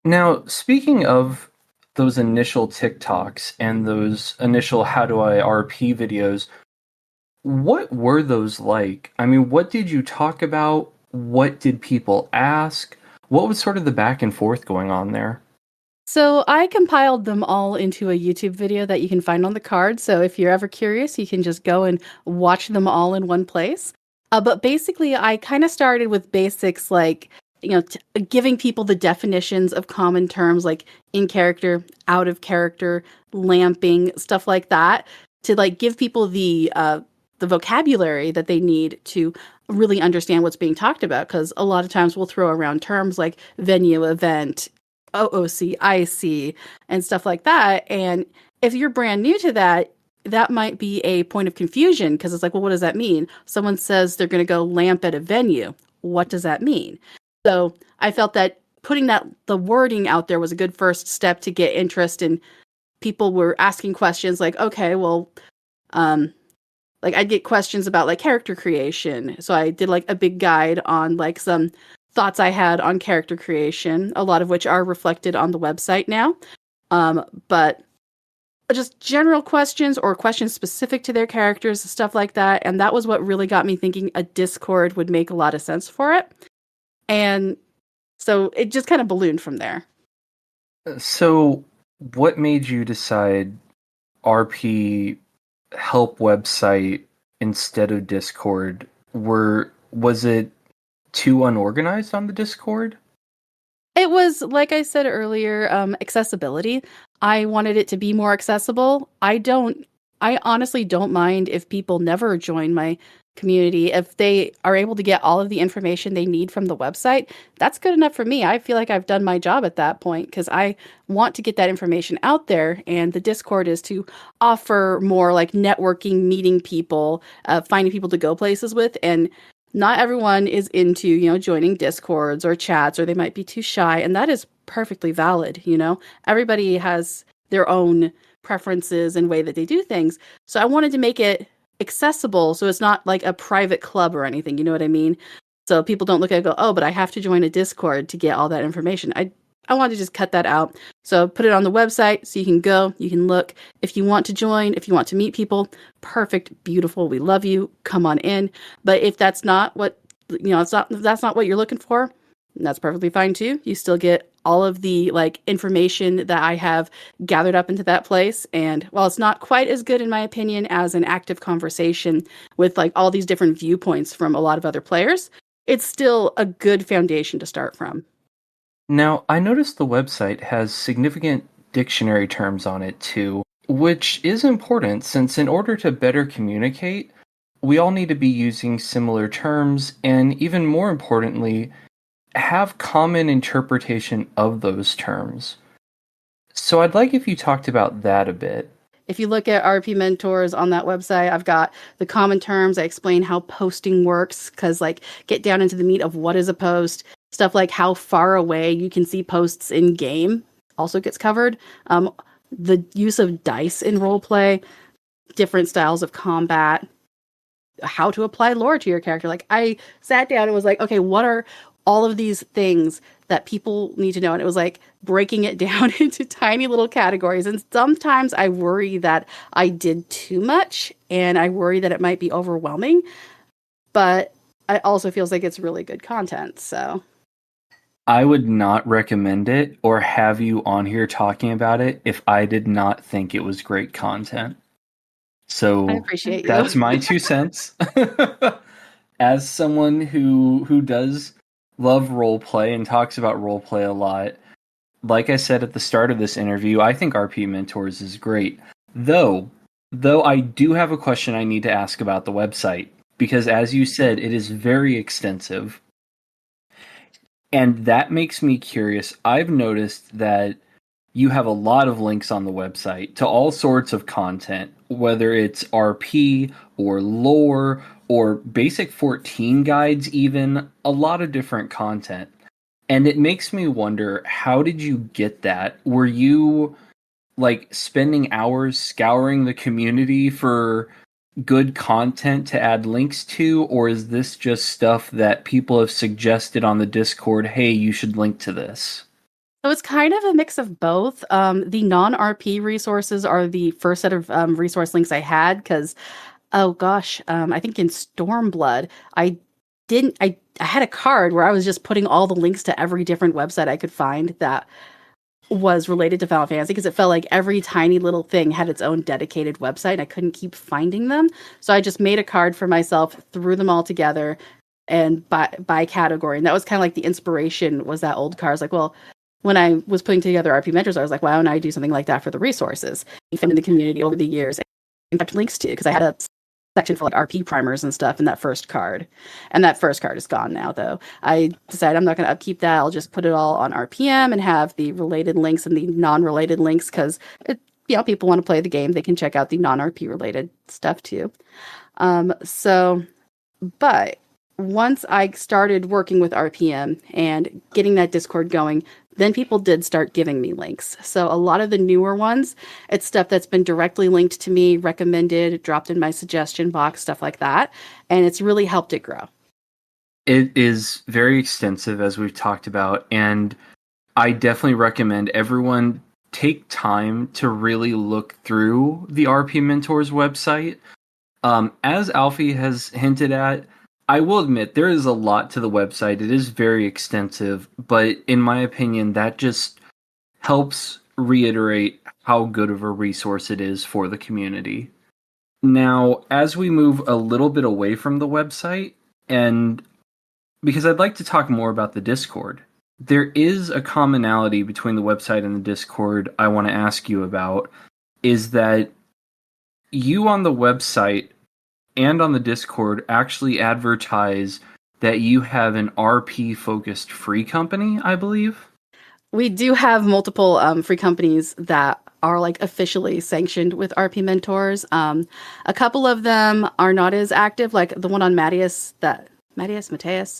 Now, speaking of those initial TikToks and those initial How Do I RP videos, what were those like? I mean, what did you talk about? What did people ask? What was sort of the back and forth going on there? So I compiled them all into a YouTube video that you can find on the card. So if you're ever curious, you can just go and watch them all in one place. But basically, I kind of started with basics like, giving people the definitions of common terms like in character, out of character, lamping, stuff like that, to like give people the vocabulary that they need to really understand what's being talked about. Because a lot of times we'll throw around terms like venue, event, OOC, IC, and stuff like that. And if you're brand new to that, that might be a point of confusion, because it's like, well, what does that mean? Someone says they're going to go lamp at a venue. What does that mean? So I felt that putting the wording out there was a good first step to get interest, and people were asking questions like, okay, well, like I'd get questions about like character creation. So I did like a big guide on like some thoughts I had on character creation, a lot of which are reflected on the website now. But just general questions or questions specific to their characters, stuff like that. And that was what really got me thinking a Discord would make a lot of sense for it. And so it just kind of ballooned from there. So what made you decide RP help website instead of Discord? Was it too unorganized on the Discord? It was, like I said earlier, accessibility. I wanted it to be more accessible. I honestly don't mind if people never join my community. If they are able to get all of the information they need from the website, that's good enough for me. I feel like I've done my job at that point, because I want to get that information out there. And the Discord is to offer more like networking, meeting people, finding people to go places with. And not everyone is into, joining Discords or chats, or they might be too shy. And that is perfectly valid. Everybody has their own preferences and way that they do things. So I wanted to make it accessible, so it's not like a private club or anything, you know what I mean? So people don't look at it and go, oh, but I have to join a Discord to get all that information. I I wanted to just cut that out. So put it on the website so you can go, you can look. If you want to join, if you want to meet people, perfect, beautiful, we love you. Come on in. But if that's not what that's not what you're looking for, that's perfectly fine too. You still get all of the like information that I have gathered up into that place. And while it's not quite as good in my opinion as an active conversation with like all these different viewpoints from a lot of other players, it's still a good foundation to start from. Now, I noticed the website has significant dictionary terms on it too, which is important since in order to better communicate, we all need to be using similar terms and, even more importantly, have common interpretation of those terms. So I'd like if you talked about that a bit. If you look at RP Mentors on that website, I've got the common terms. I explain how posting works because, like, get down into the meat of what is a post. Stuff like how far away you can see posts in game also gets covered. The use of dice in roleplay, different styles of combat, how to apply lore to your character. Like, I sat down and was like, okay, what are all of these things that people need to know? And it was like breaking it down into tiny little categories. And sometimes I worry that I did too much and I worry that it might be overwhelming, but it also feels like it's really good content. So I would not recommend it or have you on here talking about it if I did not think it was great content. So I appreciate you. That's my 2 cents. As someone who does love roleplay and talks about roleplay a lot, like I said at the start of this interview, I think RP Mentors is great. Though I do have a question I need to ask about the website, because as you said, it is very extensive. And that makes me curious. I've noticed that you have a lot of links on the website to all sorts of content, whether it's RP or lore or basic 14 guides, even a lot of different content. And it makes me wonder, how did you get that? Were you like spending hours scouring the community for good content to add links to, or is this just stuff that people have suggested on the Discord, hey, you should link to this? So it's kind of a mix of both. The non-RP resources are the first set of resource links I had because, oh gosh, I think in Stormblood, I had a card where I was just putting all the links to every different website I could find that was related to Final Fantasy because it felt like every tiny little thing had its own dedicated website and I couldn't keep finding them. So I just made a card for myself, threw them all together and by category. And that was kind of like the inspiration was that old card. I was like, well, when I was putting together RP Mentors, I was like, why don't I do something like that for the resources? I found in the community over the years and kept links to because I had a section for like RP primers and stuff in that first card. And that first card is gone now, though. I decided I'm not going to upkeep that. I'll just put it all on RPM and have the related links and the non-related links because people want to play the game. They can check out the non-RP related stuff too. But once I started working with RPM and getting that Discord going, then people did start giving me links. So a lot of the newer ones, it's stuff that's been directly linked to me, recommended, dropped in my suggestion box, stuff like that. And it's really helped it grow. It is very extensive, as we've talked about. And I definitely recommend everyone take time to really look through the RP Mentors website. As Alphie has hinted at, I will admit there is a lot to the website. It is very extensive, but in my opinion, that just helps reiterate how good of a resource it is for the community. Now, as we move a little bit away from the website, and because I'd like to talk more about the Discord, there is a commonality between the website and the Discord I want to ask you about, is that you on the website and on the Discord actually advertise that you have an RP-focused free company, I believe? We do have multiple free companies that are like officially sanctioned with RP Mentors. A couple of them are not as active, like the one on Mateus,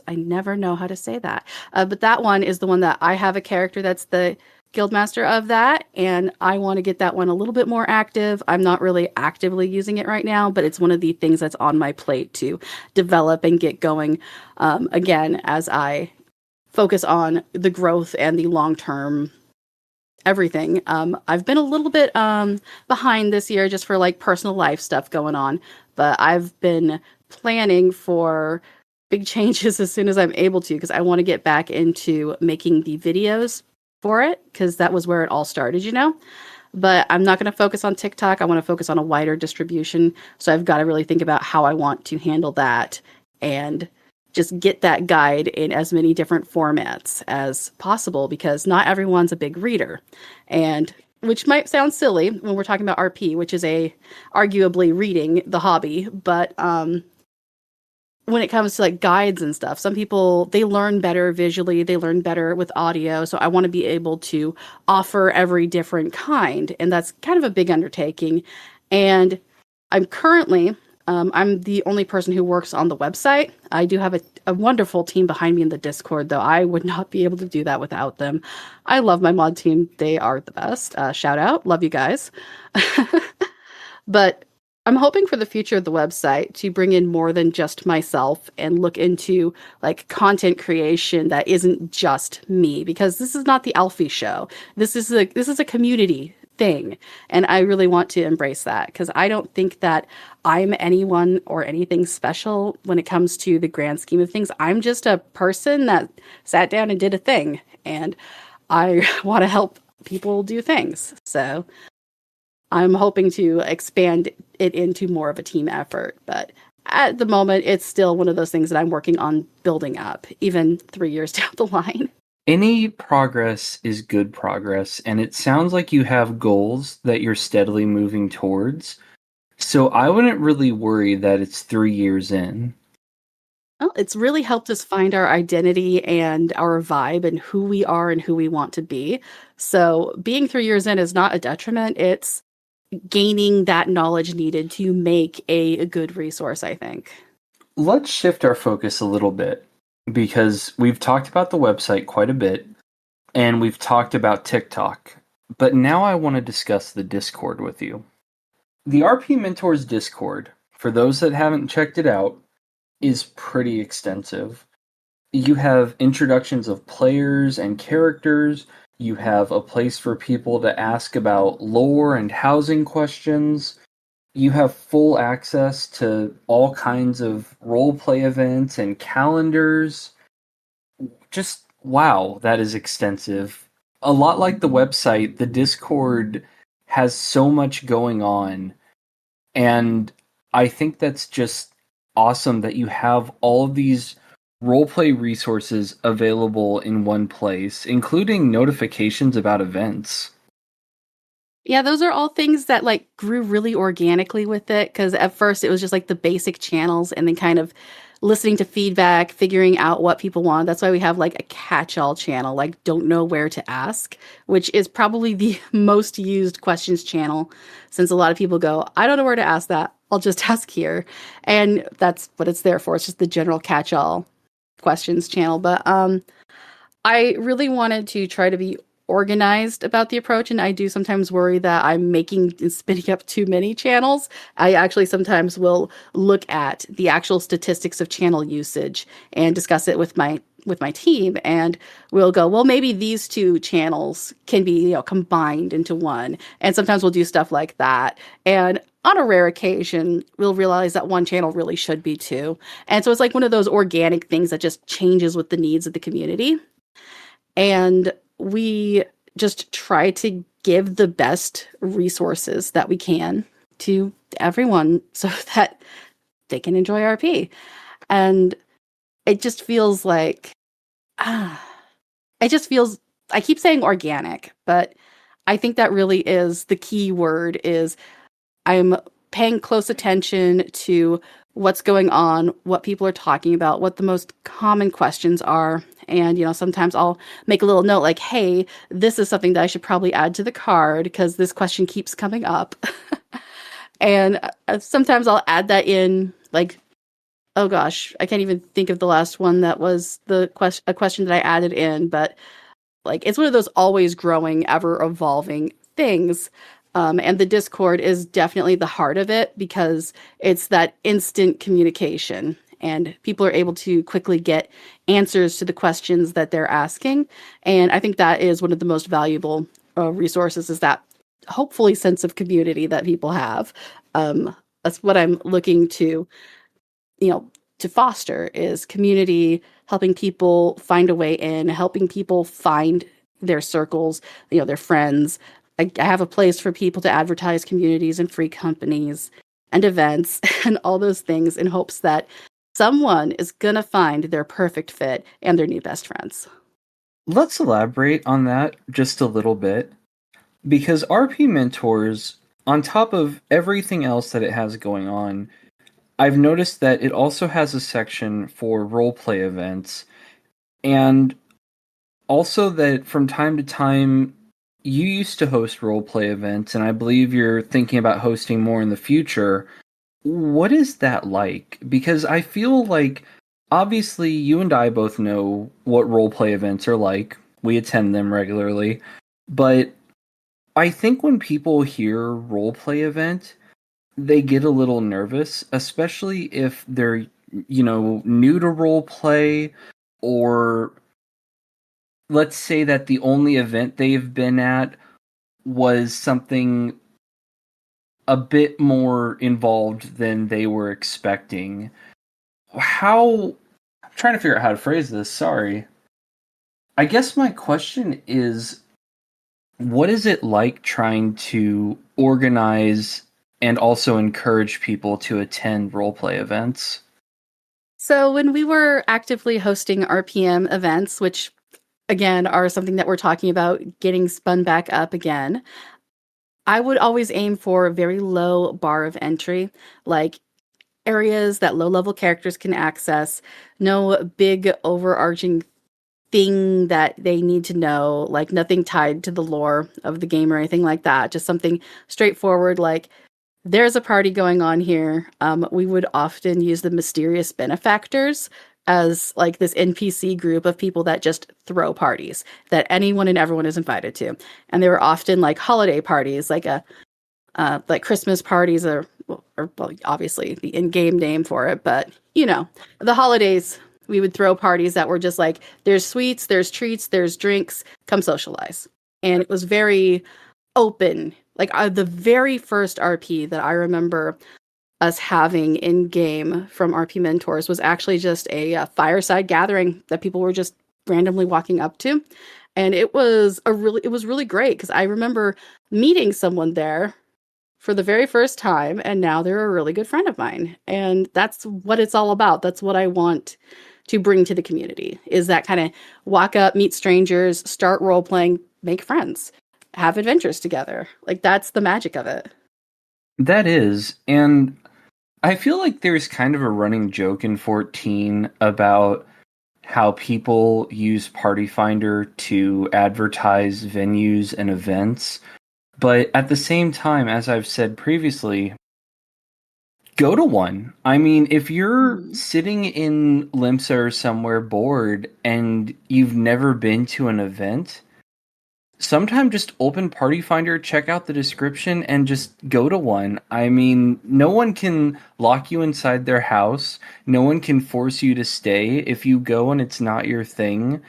I never know how to say that. But that one is the one that I have a character that's the guildmaster of that, and I want to get that one a little bit more active. I'm not really actively using it right now, but it's one of the things that's on my plate to develop and get going again as I focus on the growth and the long-term everything. I've been a little bit behind this year just for like personal life stuff going on, but I've been planning for big changes as soon as I'm able to because I want to get back into making the videos for it because that was where it all started, you know? But I'm not going to focus on TikTok. I want to focus on a wider distribution. So I've got to really think about how I want to handle that and just get that guide in as many different formats as possible because not everyone's a big reader. And which might sound silly when we're talking about RP, which is a arguably reading the hobby, but when it comes to like guides and stuff, some people, they learn better visually, they learn better with audio. So I want to be able to offer every different kind. And that's kind of a big undertaking. And I'm currently, I'm the only person who works on the website. I do have a wonderful team behind me in the Discord, though I would not be able to do that without them. I love my mod team. They are the best. Shout out. Love you guys. But I'm hoping for the future of the website to bring in more than just myself and look into like content creation that isn't just me because this is not the Alphie show. This is a community thing and I really want to embrace that because I don't think that I'm anyone or anything special when it comes to the grand scheme of things. I'm just a person that sat down and did a thing and I want to help people do things. So I'm hoping to expand it into more of a team effort, but at the moment, it's still one of those things that I'm working on building up, even 3 years down the line. Any progress is good progress, and it sounds like you have goals that you're steadily moving towards. So I wouldn't really worry that it's 3 years in. Well, it's really helped us find our identity and our vibe and who we are and who we want to be. So being 3 years in is not a detriment. It's gaining that knowledge needed to make a good resource, I think. Let's shift our focus a little bit because we've talked about the website quite a bit and we've talked about TikTok. But now I want to discuss the Discord with you. The RP Mentors Discord, for those that haven't checked it out, is pretty extensive. You have introductions of players and characters. You have a place for people to ask about lore and housing questions. You have full access to all kinds of roleplay events and calendars. Just wow, that is extensive. A lot like the website, the Discord has so much going on. And I think that's just awesome that you have all of these roleplay resources available in one place, including notifications about events. Yeah, those are all things that like grew really organically with it because at first it was just like the basic channels and then kind of listening to feedback, figuring out what people want. That's why we have like a catch-all channel, like don't know where to ask, which is probably the most used questions channel since a lot of people go, I don't know where to ask that. I'll just ask here. And that's what it's there for. It's just the general catch-all questions channel. But I really wanted to try to be organized about the approach, and I do sometimes worry that I'm making and spinning up too many channels. I actually sometimes will look at the actual statistics of channel usage and discuss it with my team, and we'll go, well, maybe these two channels can be, combined into one. And sometimes we'll do stuff like that. And on a rare occasion, we'll realize that one channel really should be two. And so it's like one of those organic things that just changes with the needs of the community. And we just try to give the best resources that we can to everyone so that they can enjoy RP. And it just feels like, I keep saying organic, but I think that really is the key word is I'm paying close attention to what's going on, what people are talking about, what the most common questions are. And, sometimes I'll make a little note like, hey, this is something that I should probably add to the card because this question keeps coming up. And sometimes I'll add that in like, oh gosh, I can't even think of the last one that was a question that I added in, but like it's one of those always growing, ever evolving things. And the Discord is definitely the heart of it because it's that instant communication. and people are able to quickly get answers to the questions that they're asking. And I think that is one of the most valuable resources, is that hopefully sense of community that people have. That's what I'm looking to, to foster, is community, helping people find a way in, helping people find their circles, their friends. I have a place for people to advertise communities and free companies and events and all those things, in hopes that someone is going to find their perfect fit and their new best friends. Let's elaborate on that just a little bit, because RP Mentors, on top of everything else that it has going on, I've noticed that it also has a section for roleplay events, and also that from time to time, you used to host roleplay events, and I believe you're thinking about hosting more in the future. What is that like? Because I feel like, obviously, you and I both know what roleplay events are like. We attend them regularly. But I think when people hear roleplay event, they get a little nervous, especially if they're, new to roleplay, or let's say that the only event they've been at was something a bit more involved than they were expecting. I'm trying to figure out how to phrase this, sorry. I guess my question is, what is it like trying to organize and also encourage people to attend roleplay events? So when we were actively hosting RPM events, which again are something that we're talking about getting spun back up again, I would always aim for a very low bar of entry, like areas that low-level characters can access, no big overarching thing that they need to know, like nothing tied to the lore of the game or anything like that. Just something straightforward, like there's a party going on here. We would often use the mysterious benefactors as like this NPC group of people that just throw parties that anyone and everyone is invited to. And they were often like holiday parties, like like Christmas parties, or well, obviously the in-game name for it, but the holidays, we would throw parties that were just like, there's sweets, there's treats, there's drinks, come socialize. And it was very open. Like the very first RP that I remember us having in game from RP Mentors was actually just a fireside gathering that people were just randomly walking up to, and it was really great, because I remember meeting someone there for the very first time, and now they're a really good friend of mine, and that's what it's all about. That's what I want to bring to the community, is that kind of walk up, meet strangers, start role playing, make friends, have adventures together. Like that's the magic of it. That is, and I feel like there's kind of a running joke in 14 about how people use Party Finder to advertise venues and events. But at the same time, as I've said previously, go to one. I mean, if you're sitting in Limsa or somewhere bored and you've never been to an event, sometime just open Party Finder, check out the description, and just go to one. I mean, no one can lock you inside their house. No one can force you to stay. If you go and it's not your thing,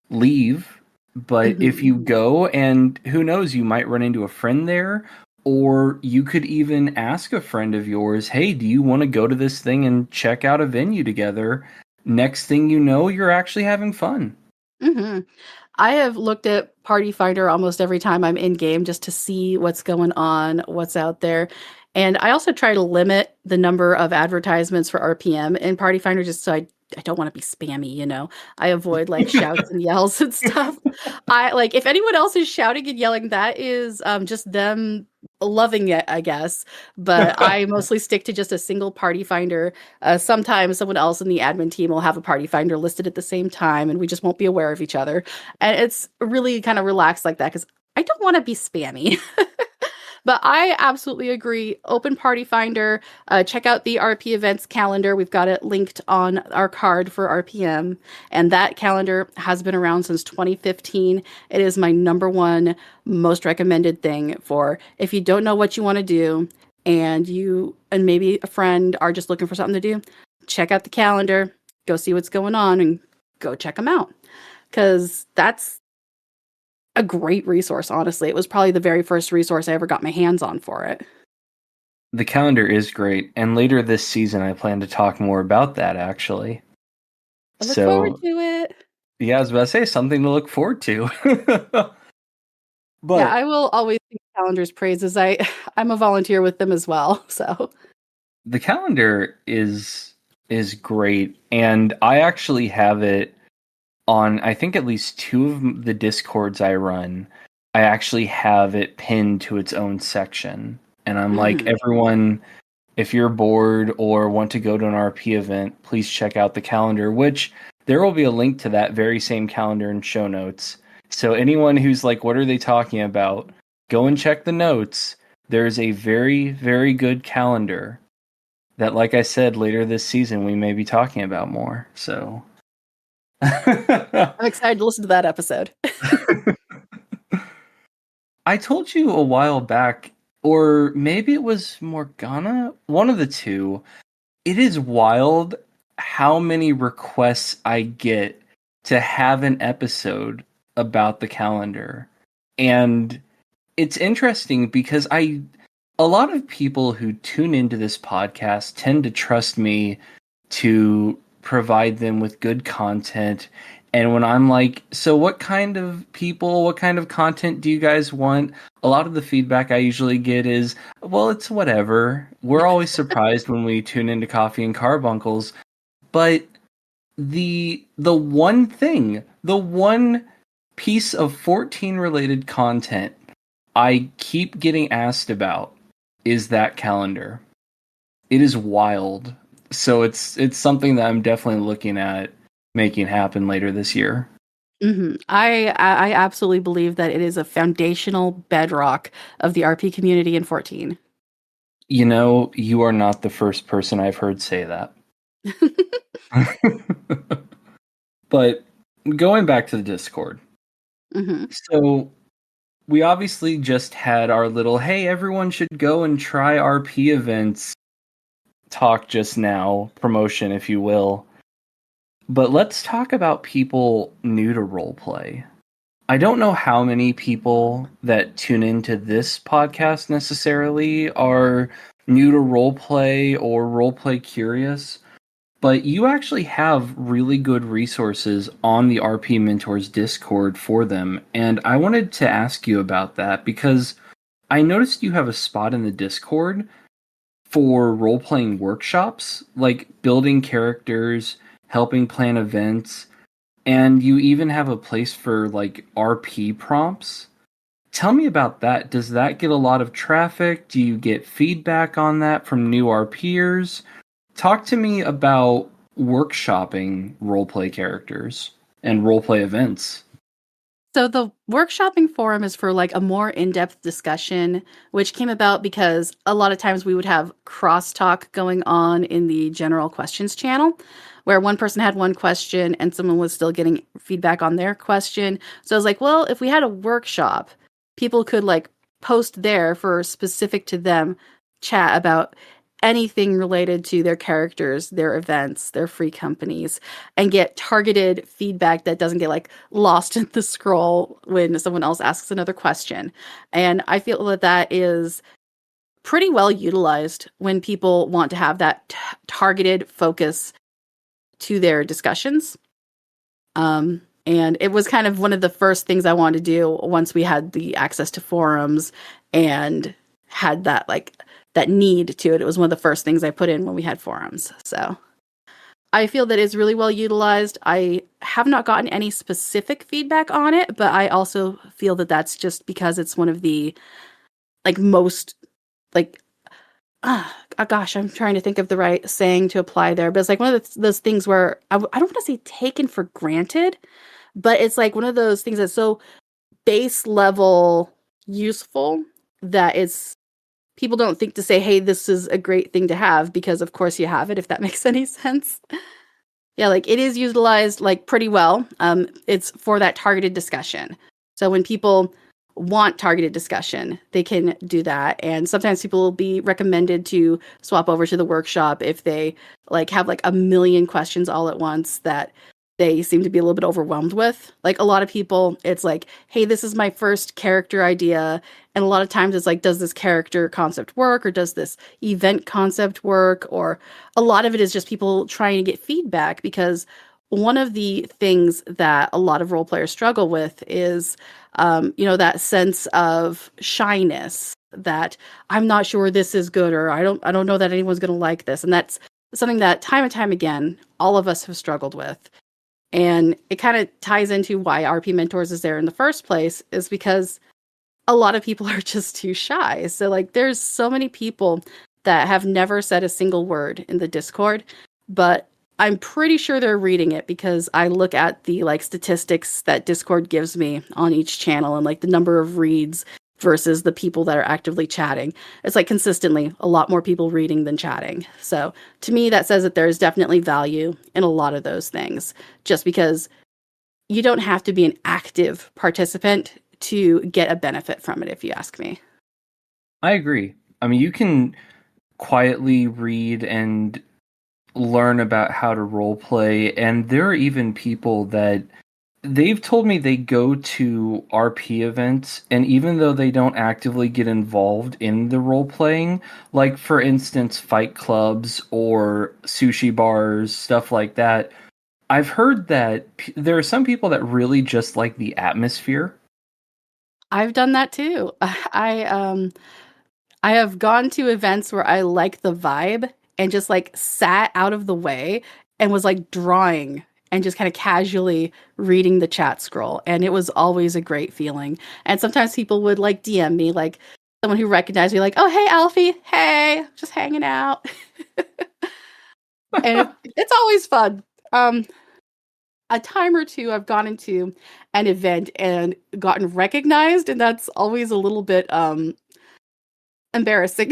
leave. But if you go, and who knows, you might run into a friend there, or you could even ask a friend of yours, hey, do you want to go to this thing and check out a venue together? Next thing you know, you're actually having fun. I have looked at Party Finder almost every time I'm in game, just to see what's going on, what's out there. And I also try to limit the number of advertisements for RPM in Party Finder, just so I don't want to be spammy. I avoid like shouts and yells and stuff. I like, if anyone else is shouting and yelling, that is just them loving it, I guess. But I mostly stick to just a single Party Finder. Sometimes someone else in the admin team will have a Party Finder listed at the same time, and we just won't be aware of each other. And it's really kind of relaxed like that, because I don't want to be spammy. But I absolutely agree. Open Party Finder. Check out the RP events calendar. We've got it linked on our card for RPM. And that calendar has been around since 2015. It is my number one most recommended thing for if you don't know what you want to do, and you and maybe a friend are just looking for something to do. check out the calendar, go see what's going on, and go check them out. Because that's a great resource, honestly. It was probably the very first resource I ever got my hands on for it. The calendar is great, and later this season I plan to talk more about that, actually. I look forward to it. Yeah, I was about to say, something to look forward to. But yeah, I will always sing calendars praises. I'm a volunteer with them as well, so. The calendar is great, and I actually have it on, I think, at least 2 of the Discords I run. I actually have it pinned to its own section. And I'm like, everyone, if you're bored or want to go to an RP event, please check out the calendar, which there will be a link to that very same calendar in show notes. So anyone who's like, what are they talking about? Go and check the notes. There's a very, very good calendar that, like I said, later this season, we may be talking about more. So I'm excited to listen to that episode. I told you a while back, or maybe it was Morgana, one of the two. It is wild how many requests I get to have an episode about the calendar. And it's interesting because a lot of people who tune into this podcast tend to trust me to provide them with good content. And when I'm like, so what kind of content do you guys want? A lot of the feedback I usually get is, well, it's whatever. We're always surprised when we tune into Coffee and Carbuncles. But the one piece of 14 related content I keep getting asked about is that calendar. It is wild. So it's something that I'm definitely looking at making happen later this year. Mm-hmm. I absolutely believe that it is a foundational bedrock of the RP community in 14. You know, you are not the first person I've heard say that. But going back to the Discord. Mm-hmm. So we obviously just had our little, hey, everyone should go and try RP events talk just now, promotion, if you will. But let's talk about people new to roleplay. I don't know how many people that tune into this podcast necessarily are new to roleplay or roleplay curious, but you actually have really good resources on the RP Mentors Discord for them, and I wanted to ask you about that because I noticed you have a spot in the Discord for role-playing workshops, like building characters, helping plan events, and you even have a place for like RP prompts. Tell me about that. Does that get a lot of traffic? Do you get feedback on that from new RPers? Talk to me about workshopping roleplay characters and roleplay events. So the workshopping forum is for like a more in-depth discussion, which came about because a lot of times we would have crosstalk going on in the general questions channel, where one person had one question and someone was still getting feedback on their question. So I was like, well, if we had a workshop, people could like post there for specific to them chat about anything related to their characters, their events, their free companies, and get targeted feedback that doesn't get like lost in the scroll when someone else asks another question. And I feel that that is pretty well utilized when people want to have that targeted focus to their discussions. And it was kind of one of the first things I wanted to do once we had the access to forums and had that like that need to it. It was one of the first things I put in when we had forums. So I feel that it's really well utilized. I have not gotten any specific feedback on it, but I also feel that that's just because it's one of the like most like gosh, I'm trying to think of the right saying to apply there, but it's like one of those things where I don't want to say taken for granted, but it's like one of those things that's so base level useful that it's people don't think to say, hey, this is a great thing to have because of course you have it, if that makes any sense. Yeah, like it is utilized like pretty well. It's for that targeted discussion. So when people want targeted discussion, they can do that. And sometimes people will be recommended to swap over to the workshop if they like have like a million questions all at once that they seem to be a little bit overwhelmed with. Like a lot of people, it's like, hey, this is my first character idea. And a lot of times it's like, does this character concept work, or does this event concept work? Or a lot of it is just people trying to get feedback, because one of the things that a lot of role players struggle with is, that sense of shyness, that I'm not sure this is good, or I don't know that anyone's going to like this. And that's something that time and time again, all of us have struggled with. And it kind of ties into why RP Mentors is there in the first place, is because a lot of people are just too shy. So like there's so many people that have never said a single word in the Discord, but I'm pretty sure they're reading it, because I look at the like statistics that Discord gives me on each channel and like the number of reads versus the people that are actively chatting. It's like consistently a lot more people reading than chatting. So to me, that says that there's definitely value in a lot of those things, just because you don't have to be an active participant to get a benefit from it, if you ask me. I agree. I mean, you can quietly read and learn about how to role play, and there are even people that they've told me they go to RP events, and even though they don't actively get involved in the role playing, like for instance, fight clubs or sushi bars, stuff like that, I've heard that there are some people that really just like the atmosphere. I've done that too. I have gone to events where I like the vibe and just like sat out of the way and was like drawing and just kind of casually reading the chat scroll. And it was always a great feeling. And sometimes people would like DM me, like someone who recognized me, like, oh, hey, Alphie. Hey, just hanging out. And it's always fun. A time or two I've gone into an event and gotten recognized, and that's always a little bit embarrassing.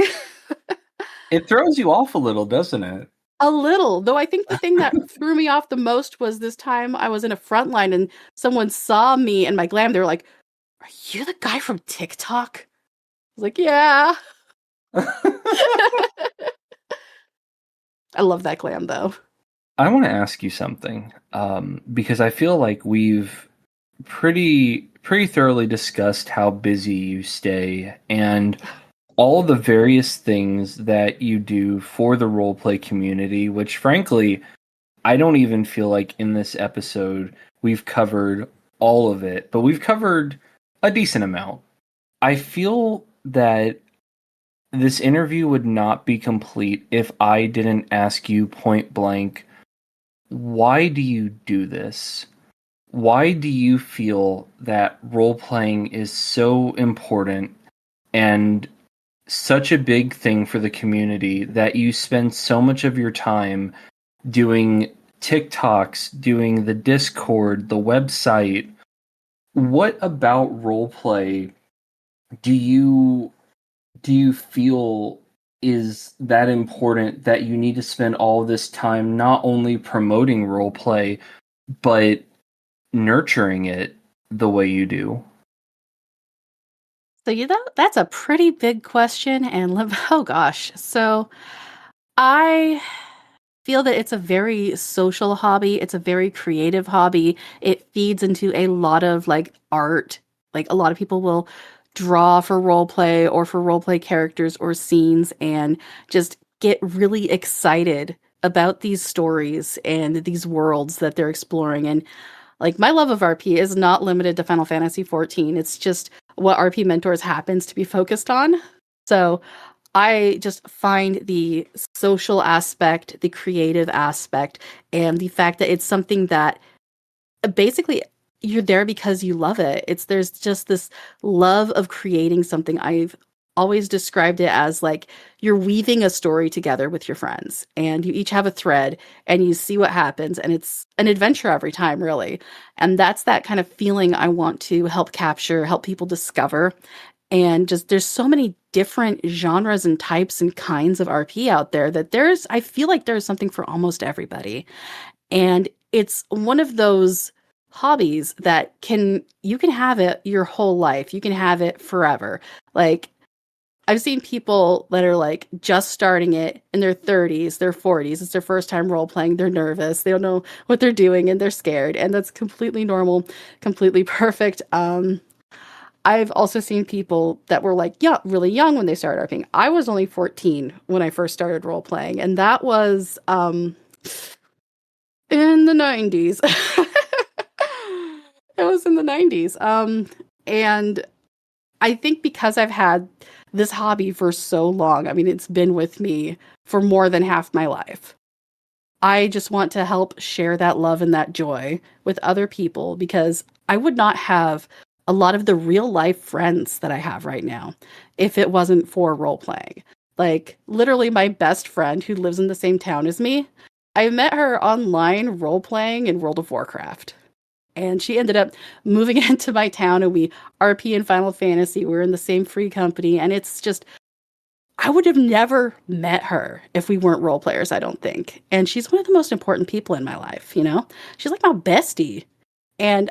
It throws you off a little, doesn't it? A little, though I think the thing that threw me off the most was this time I was in a front line and someone saw me and my glam. They were like, "Are you the guy from TikTok?" I was like, "Yeah." I love that glam though. I want to ask you something, because I feel like we've pretty thoroughly discussed how busy you stay and all the various things that you do for the roleplay community, which frankly, I don't even feel like in this episode we've covered all of it, but we've covered a decent amount. I feel that this interview would not be complete if I didn't ask you point blank, why do you do this? Why do you feel that role playing is so important and such a big thing for the community that you spend so much of your time doing TikToks, doing the Discord, the website? What about role play do you feel is that important that you need to spend all this time not only promoting role play but nurturing it the way you do? So that's a pretty big question, and oh gosh. So I feel that it's a very social hobby. It's a very creative hobby. It feeds into a lot of like art. Like a lot of people will draw for role play or for role play characters or scenes and just get really excited about these stories and these worlds that they're exploring. And like my love of RP is not limited to Final Fantasy XIV. It's just what RP Mentors happens to be focused on. So I just find the social aspect, the creative aspect, and the fact that it's something that basically you're there because you love it. There's just this love of creating something. I've always described it as like you're weaving a story together with your friends and you each have a thread and you see what happens, and it's an adventure every time, really. And that's that kind of feeling I want to help capture, help people discover. And just there's so many different genres and types and kinds of RP out there that I feel like there's something for almost everybody. And it's one of those hobbies that you can have it your whole life. You can have it forever. Like I've seen people that are like just starting it in their 30s, their 40s. It's their first time role playing. They're nervous. They don't know what they're doing and they're scared. And that's completely normal, completely perfect. I've also seen people that were like, yeah, really young when they started RPing. I was only 14 when I first started role playing, and that was in the 90s. It was in the 90s. And I think because I've had this hobby for so long, I mean, it's been with me for more than half my life. I just want to help share that love and that joy with other people because I would not have a lot of the real life friends that I have right now if it wasn't for role playing. Like, literally, my best friend who lives in the same town as me, I met her online role playing in World of Warcraft. And she ended up moving into my town and we RP in Final Fantasy. We're in the same free company. And it's just, I would have never met her if we weren't role players, I don't think. And she's one of the most important people in my life, you know? She's like my bestie. And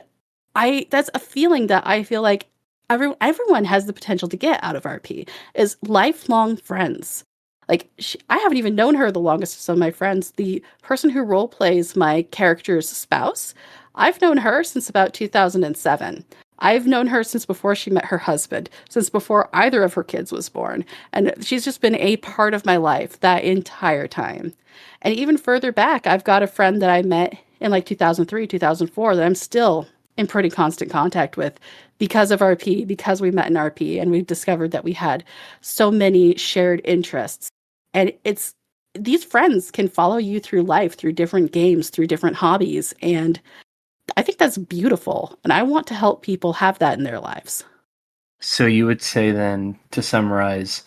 that's a feeling that I feel like everyone has the potential to get out of RP is lifelong friends. Like I haven't even known her the longest of some of my friends. The person who role plays my character's spouse, I've known her since about 2007. I've known her since before she met her husband, since before either of her kids was born. And she's just been a part of my life that entire time. And even further back, I've got a friend that I met in like 2003, 2004 that I'm still in pretty constant contact with because of RP, because we met in RP and we've discovered that we had so many shared interests. And these friends can follow you through life, through different games, through different hobbies. And I think that's beautiful. And I want to help people have that in their lives. So you would say then, to summarize,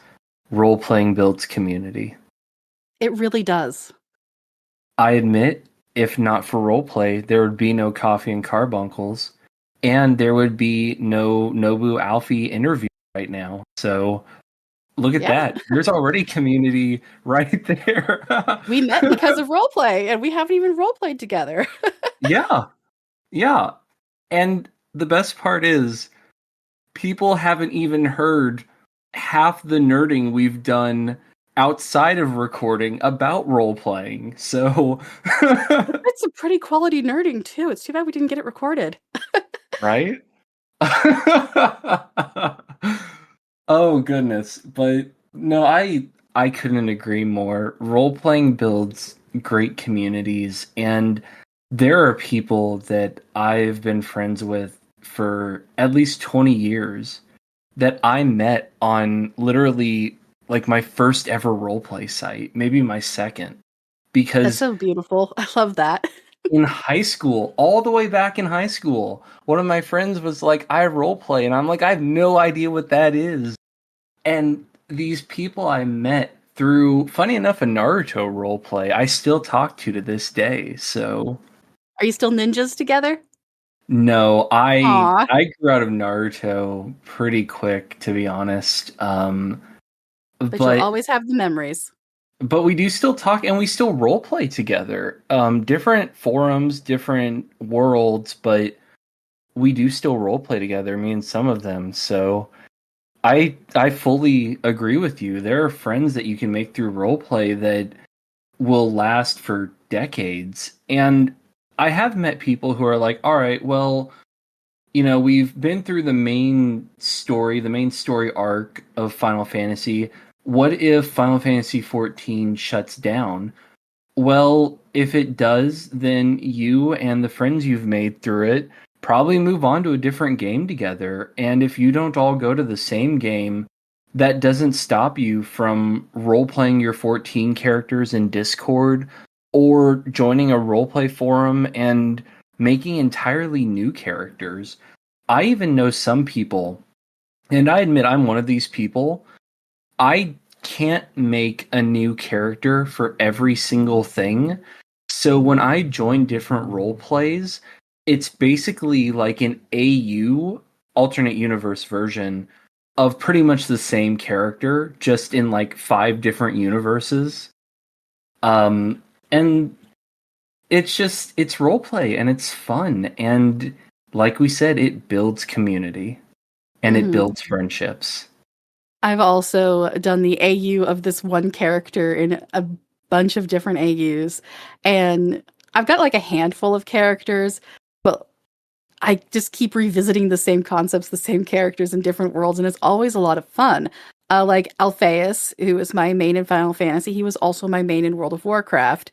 role-playing builds community. It really does. I admit, if not for roleplay, there would be no Coffee and Carbuncles, and there would be no Nobu Alphie interview right now. So look at that. There's already community right there. We met because of roleplay, and we haven't even roleplayed together. Yeah. Yeah. And the best part is, people haven't even heard half the nerding we've done outside of recording about role-playing. So It's a pretty quality nerding, too. It's too bad we didn't get it recorded. right? Oh goodness. But no, I couldn't agree more. Role-playing builds great communities, and there are people that I've been friends with for at least 20 years that I met on literally like my first ever roleplay site, maybe my second. That's Because so beautiful. I love that. in high school, all the way back in high school, one of my friends was like, I roleplay, and I'm like, I have no idea what that is. And these people I met through, funny enough, a Naruto roleplay, I still talk to this day. So Are you still ninjas together? no, Aw. I grew out of Naruto pretty quick, to be honest. But you'll But always have the memories. we do still talk and we still role play together. Different forums, different worlds, but we do still role play together, me and some of them. So I fully agree with you. There are friends that you can make through role play that will last for decades. And I have met people who are like, all right, well, we've been through the main story arc of Final Fantasy. What if Final Fantasy XIV shuts down? Well, if it does, then you and the friends you've made through it probably move on to a different game together. And if you don't all go to the same game, that doesn't stop you from role-playing your 14 characters in Discord or joining a roleplay forum and making entirely new characters. I even know some people, and I admit I'm one of these people, I can't make a new character for every single thing. So when I join different role plays, it's basically like an AU, alternate universe version of pretty much the same character, just in like 5 different universes. And it's role play and it's fun. And like we said, it builds community and it Mhm. builds friendships. I've also done the AU of this one character in a bunch of different AUs, and I've got like a handful of characters, but I just keep revisiting the same concepts, the same characters in different worlds, and it's always a lot of fun. Like Alpheus, who is my main in Final Fantasy, he was also my main in World of Warcraft,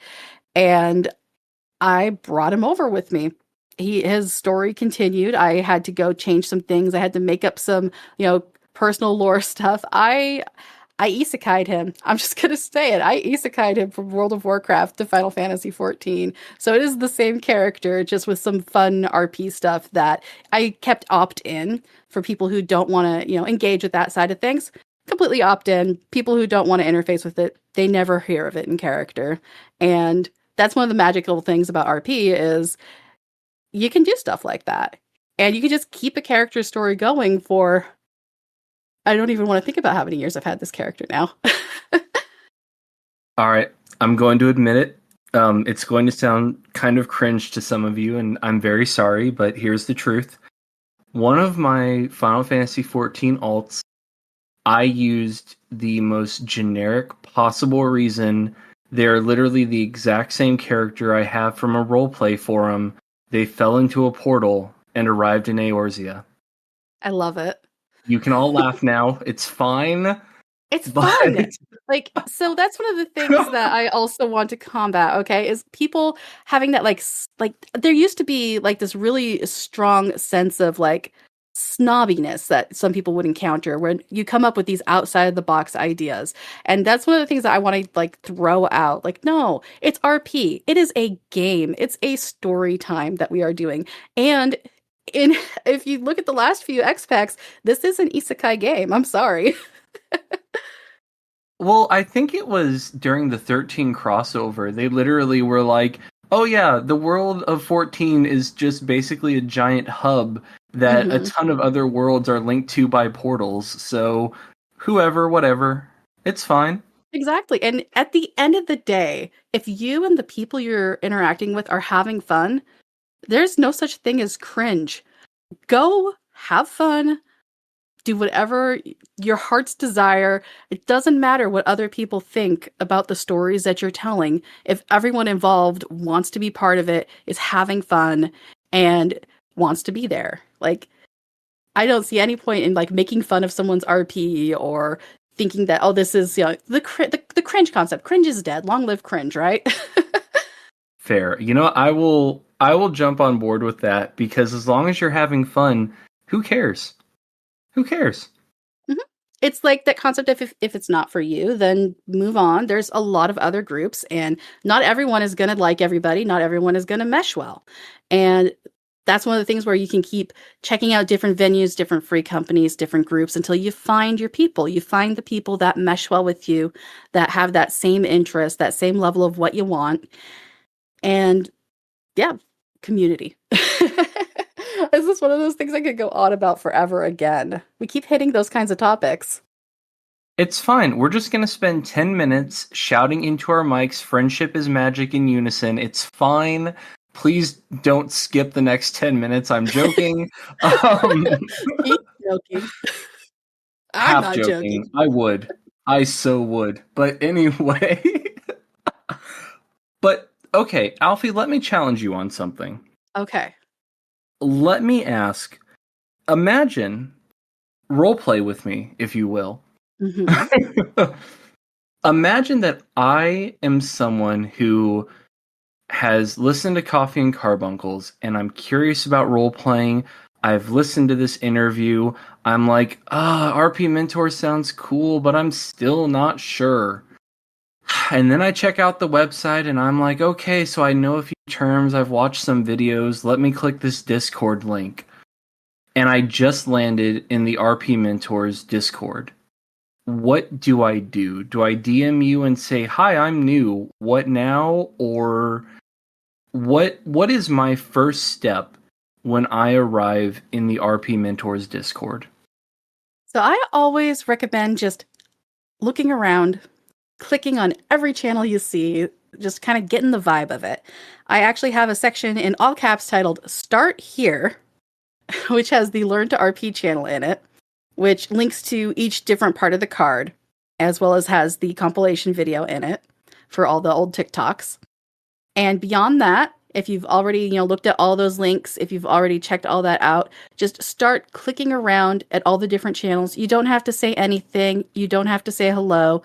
and I brought him over with me. His story continued. I had to go change some things. I had to make up some, personal lore stuff. I isekai'd him. I'm just gonna say it. I isekai'd him from World of Warcraft to Final Fantasy 14. So it is the same character, just with some fun RP stuff that I kept opt-in for people who don't want to, engage with that side of things. Completely opt-in. People who don't want to interface with it, they never hear of it in character. And that's one of the magical things about RP is you can do stuff like that. And you can just keep a character story going for I don't even want to think about how many years I've had this character now. All right, I'm going to admit it. It's going to sound kind of cringe to some of you, and I'm very sorry, but here's the truth. One of my Final Fantasy XIV alts, I used the most generic possible reason. They're literally the exact same character I have from a roleplay forum. They fell into a portal and arrived in Eorzea. I love it. You can all laugh now. It's fine. It's But fun. Like, so that's one of the things that I also want to combat, okay, is people having that like there used to be like this really strong sense of like snobbiness that some people would encounter when you come up with these outside of the box ideas. And that's one of the things that I want to like throw out. Like, no, it's RP. It is a game. It's a story time that we are doing. And in if you look at the last few X packs, this is an isekai game. I'm sorry. well, I think it was during the 13 crossover. They literally were like, "Oh yeah, the world of 14 is just basically a giant hub that a Mhm. ton of other worlds are linked to by portals. So whoever, whatever, it's fine." Exactly. And at the end of the day, if you and the people you're interacting with are having fun, there's no such thing as cringe. Go have fun, do whatever your heart's desire. It doesn't matter what other people think about the stories that you're telling. If everyone involved wants to be part of it, is having fun, and wants to be there. Like, I don't see any point in like making fun of someone's RP or thinking that this is the cringe concept. Cringe is dead. Long live cringe, right? Fair. I will jump on board with that because as long as you're having fun, who cares? Who cares? Mhm. It's like that concept of if it's not for you, then move on. There's a lot of other groups, and not everyone is going to like everybody. Not everyone is going to mesh well. And that's one of the things where you can keep checking out different venues, different free companies, different groups until you find your people. You find the people that mesh well with you, that have that same interest, that same level of what you want. And yeah, community. This is one of those things I could go on about forever again. We keep hitting those kinds of topics. It's fine. We're just going to spend 10 minutes shouting into our mics, friendship is magic in unison. It's fine. Please don't skip the next 10 minutes. I'm joking. He's joking. I'm Half not joking. joking. I would. I so would. But anyway. But okay, Alfie, let me challenge you on something. Okay. Let me ask, imagine, roleplay with me, if you will. Hmm. Imagine that I am someone who has listened to Coffee and Carbuncles, and I'm curious about role playing. I've listened to this interview. I'm like, RP Mentor sounds cool, but I'm still not sure. And then I check out the website, and I'm like, okay, so I know a few terms. I've watched some videos. Let me click this Discord link. And I just landed in the RP Mentors Discord. What do I do? Do I DM you and say, "Hi, I'm new. What now?" Or what is my first step when I arrive in the RP Mentors Discord? So I always recommend just looking around, clicking on every channel you see, just kind of getting the vibe of it. I actually have a section in all caps titled Start Here, which has the Learn to RP channel in it, which links to each different part of the card, as well as has the compilation video in it for all the old TikToks. And beyond that, if you've already, looked at all those links, if you've already checked all that out, just start clicking around at all the different channels. You don't have to say anything. You don't have to say hello.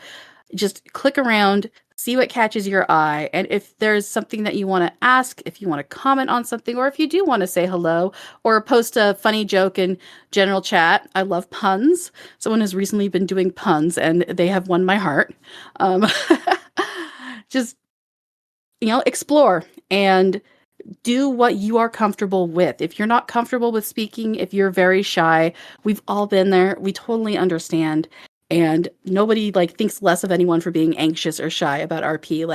Just click around, see what catches your eye. And if there's something that you want to ask, if you want to comment on something, or if you do want to say hello or post a funny joke in general chat, I love puns. Someone has recently been doing puns and they have won my heart. Just, explore and do what you are comfortable with. If you're not comfortable with speaking, if you're very shy, we've all been there. We totally understand. And nobody thinks less of anyone for being anxious or shy about RP.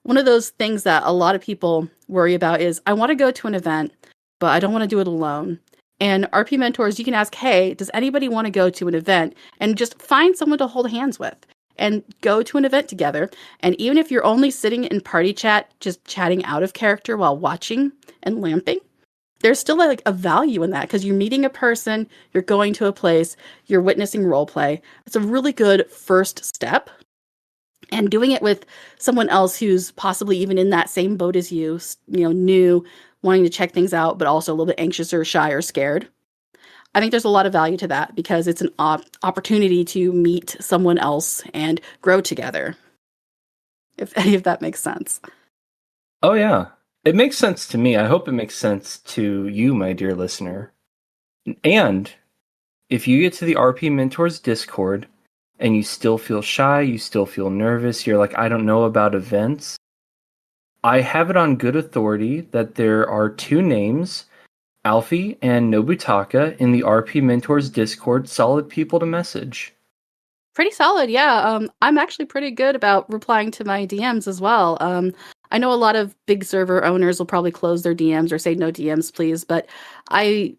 One of those things that a lot of people worry about is, I want to go to an event, but I don't want to do it alone. And RP mentors, you can ask, hey, does anybody want to go to an event? And just find someone to hold hands with and go to an event together. And even if you're only sitting in party chat, just chatting out of character while watching and lamping, there's still a value in that, because you're meeting a person, you're going to a place, you're witnessing role play. It's a really good first step. And doing it with someone else who's possibly even in that same boat as you, new, wanting to check things out, but also a little bit anxious or shy or scared. I think there's a lot of value to that, because it's an opportunity to meet someone else and grow together. If any of that makes sense. Oh, yeah. It makes sense to me. I hope it makes sense to you, my dear listener. And if you get to the RP Mentors Discord and you still feel shy, you still feel nervous, you're like, I don't know about events, I have it on good authority that there are two names, Alphie and Nobutaka, in the RP Mentors Discord. Solid people to message. Pretty solid, yeah. I'm actually pretty good about replying to my DMs as well. I know a lot of big server owners will probably close their DMs or say no DMs, please. But I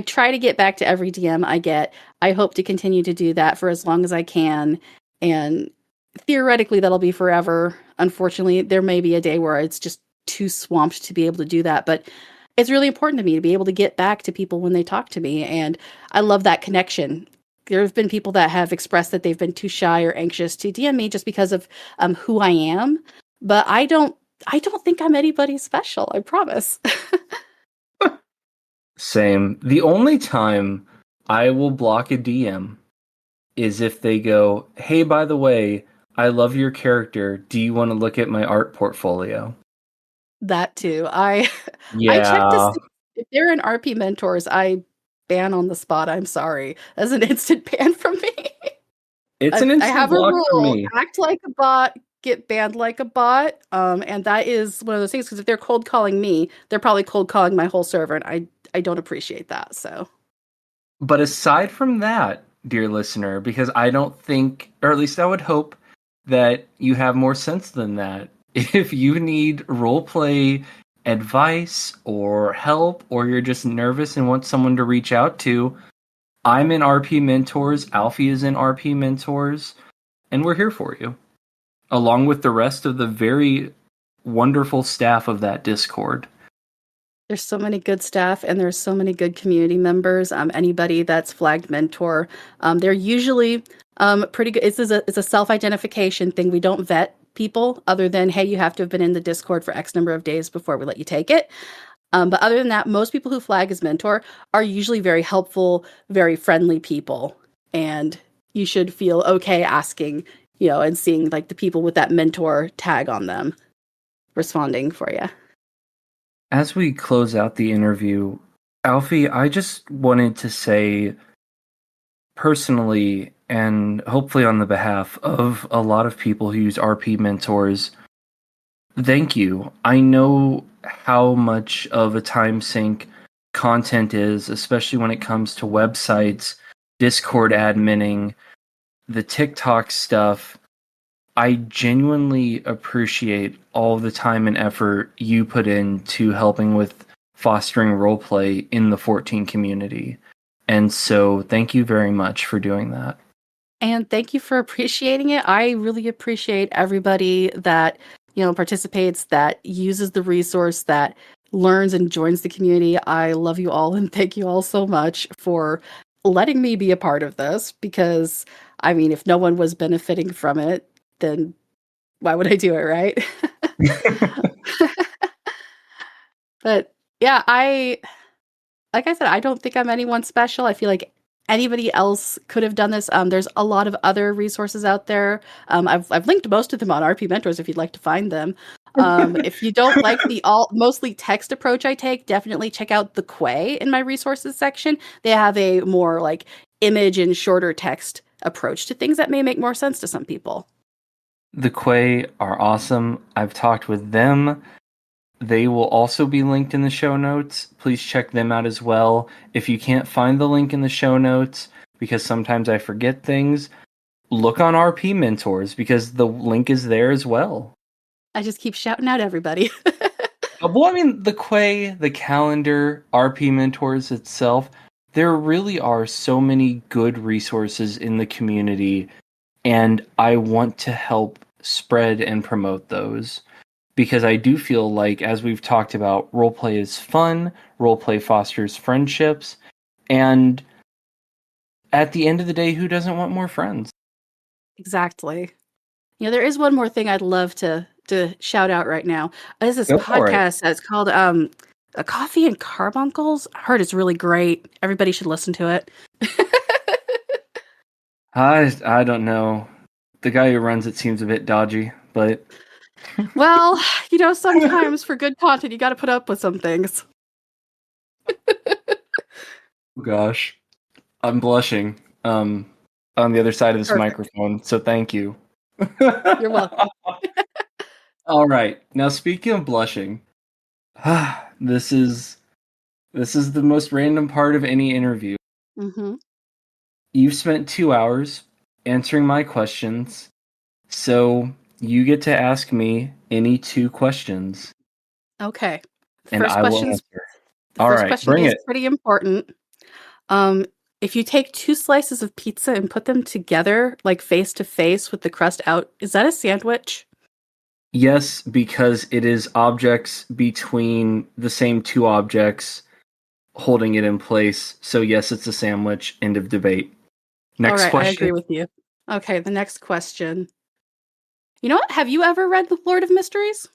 try to get back to every DM I get. I hope to continue to do that for as long as I can. And theoretically, that'll be forever. Unfortunately, there may be a day where it's just too swamped to be able to do that. But it's really important to me to be able to get back to people when they talk to me. And I love that connection. There have been people that have expressed that they've been too shy or anxious to DM me just because of who I am. But I don't think I'm anybody special, I promise. Same. The only time I will block a DM is if they go, hey, by the way, I love your character. Do you want to look at my art portfolio? That too. I checked to see if they're in RP mentors. I ban on the spot. I'm sorry. That's an instant ban from me. It's an instant I have block a for rule. me. Act like a bot, get banned like a bot. And that is one of those things, because if they're cold calling me, they're probably cold calling my whole server, and I don't appreciate that. So, but aside from that, dear listener, because I don't think, or at least I would hope, that you have more sense than that. If you need roleplay advice or help, or you're just nervous and want someone to reach out to, I'm in RP Mentors, Alphie is in RP Mentors, and we're here for you, along with the rest of the very wonderful staff of that Discord. there's so many good staff, and there's so many good community members. Anybody that's flagged mentor, they're usually pretty good. It's a self-identification thing. We don't vet people other than, hey, you have to have been in the Discord for X number of days before we let you take it. But other than that, most people who flag as mentor are usually very helpful, very friendly people. And you should feel okay asking, and seeing the people with that mentor tag on them responding for you. As we close out the interview, Alphie, I just wanted to say personally, and hopefully on the behalf of a lot of people who use RP Mentors, thank you. I know how much of a time sink content is, especially when it comes to websites, Discord adminning, the TikTok stuff. I genuinely appreciate all the time and effort you put into helping with fostering roleplay in the 14 community. And so thank you very much for doing that. And thank you for appreciating it. I really appreciate everybody that, participates, that uses the resource, that learns and joins the community. I love you all and thank you all so much for letting me be a part of this, because I mean, if no one was benefiting from it, then why would I do it, right? But yeah, like I said, I don't think I'm anyone special. I feel like anybody else could have done this. There's a lot of other resources out there. I've linked most of them on RP Mentors if you'd like to find them. If you don't like the mostly text approach I take, definitely check out the Kweh in my resources section. They have a more like image and shorter text approach to things that may make more sense to some people. The Kweh are awesome. I've talked with them. They will also be linked in the show notes. Please check them out as well. If you can't find the link in the show notes, because sometimes I forget things, look on RP Mentors, because the link is there as well. I just keep shouting out everybody. Well, I mean, the Kweh, the calendar, RP Mentors itself, there really are so many good resources in the community, and I want to help spread and promote those. Because I do feel like, as we've talked about, roleplay is fun, roleplay fosters friendships, and at the end of the day, who doesn't want more friends? Exactly. There is one more thing I'd love to shout out right now. There's this podcast that's called A Coffee and Carbuncles. I heard it's really great. Everybody should listen to it. I don't know. The guy who runs it seems a bit dodgy, but... Well, sometimes for good content, you got to put up with some things. Gosh, I'm blushing on the other side of this microphone, so thank you. You're welcome. All right, now speaking of blushing, this is the most random part of any interview. Mm-hmm. You've spent 2 hours answering my questions, so you get to ask me any 2 questions. Okay. And I will answer. All right, question bring it. Pretty important. If you take 2 slices of pizza and put them together, like face to face with the crust out, is that a sandwich? Yes, because it is objects between the same 2 objects holding it in place. So yes, it's a sandwich. End of debate. Next question. I agree with you. Okay, the next question. You know what? Have you ever read The Lord of Mysteries?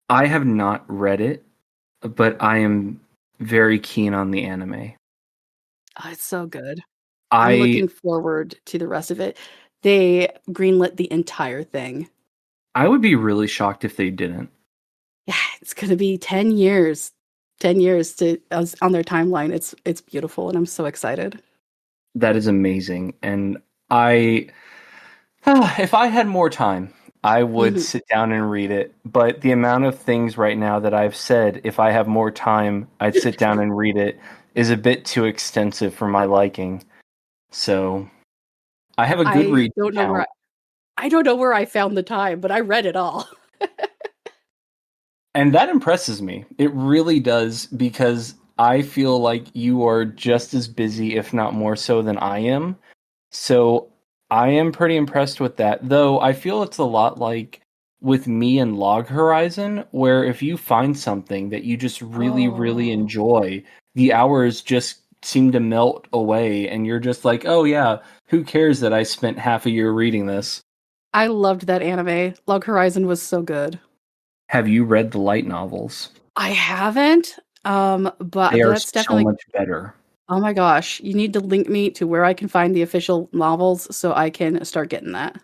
I have not read it, but I am very keen on the anime. Oh, it's so good. I'm looking forward to the rest of it. They greenlit the entire thing. I would be really shocked if they didn't. Yeah, it's going to be 10 years. 10 years on their timeline. It's beautiful, and I'm so excited. That is amazing. And if I had more time, I would sit down and read it. But the amount of things right now that I've said, if I have more time, I'd sit down and read it, is a bit too extensive for my liking. So I have a good read. I don't know where I found the time, but I read it all. And that impresses me. It really does, because I feel like you are just as busy, if not more so, than I am. So I am pretty impressed with that. Though I feel it's a lot like with me and Log Horizon, where if you find something that you just really, really enjoy, the hours just seem to melt away, and you're just like, oh yeah, who cares that I spent half a year reading this? I loved that anime. Log Horizon was so good. Have you read the light novels? I haven't, but they are that's definitely so much better. Oh my gosh, you need to link me to where I can find the official novels so I can start getting that.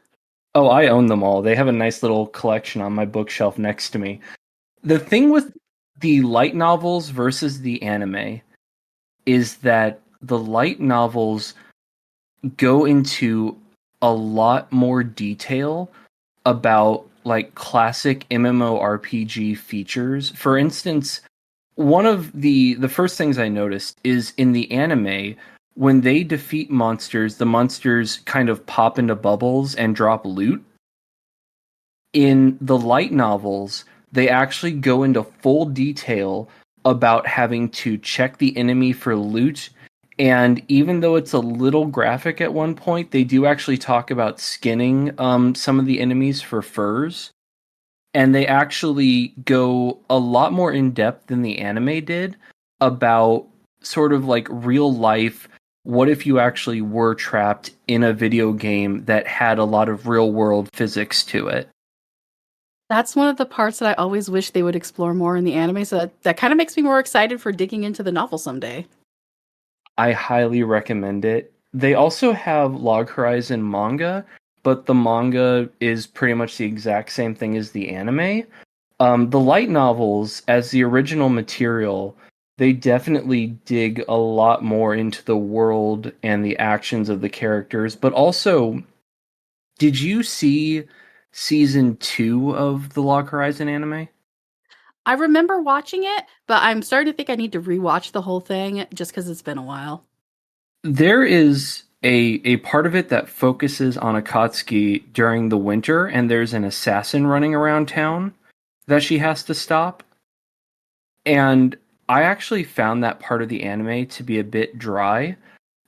Oh, I own them all. They have a nice little collection on my bookshelf next to me. The thing with the light novels versus the anime is that the light novels go into a lot more detail about like classic MMORPG features. For instance, one of the first things I noticed is in the anime, when they defeat monsters, the monsters kind of pop into bubbles and drop loot. In the light novels, they actually go into full detail about having to check the enemy for loot. And even though it's a little graphic at one point, they do actually talk about skinning some of the enemies for furs. and they actually go a lot more in depth than the anime did about sort of like real life. What if you actually were trapped in a video game that had a lot of real world physics to it? That's one of the parts that I always wish they would explore more in the anime, so that kind of makes me more excited for digging into the novel someday. I highly recommend it. They also have Log Horizon manga, but the manga is pretty much the exact same thing as the anime. The light novels, as the original material, they definitely dig a lot more into the world and the actions of the characters. But also, did you see season 2 of the Log Horizon anime? I remember watching it, but I'm starting to think I need to rewatch the whole thing just because it's been a while. There is a part of it that focuses on Akatsuki during the winter, and there's an assassin running around town that she has to stop. And I actually found that part of the anime to be a bit dry,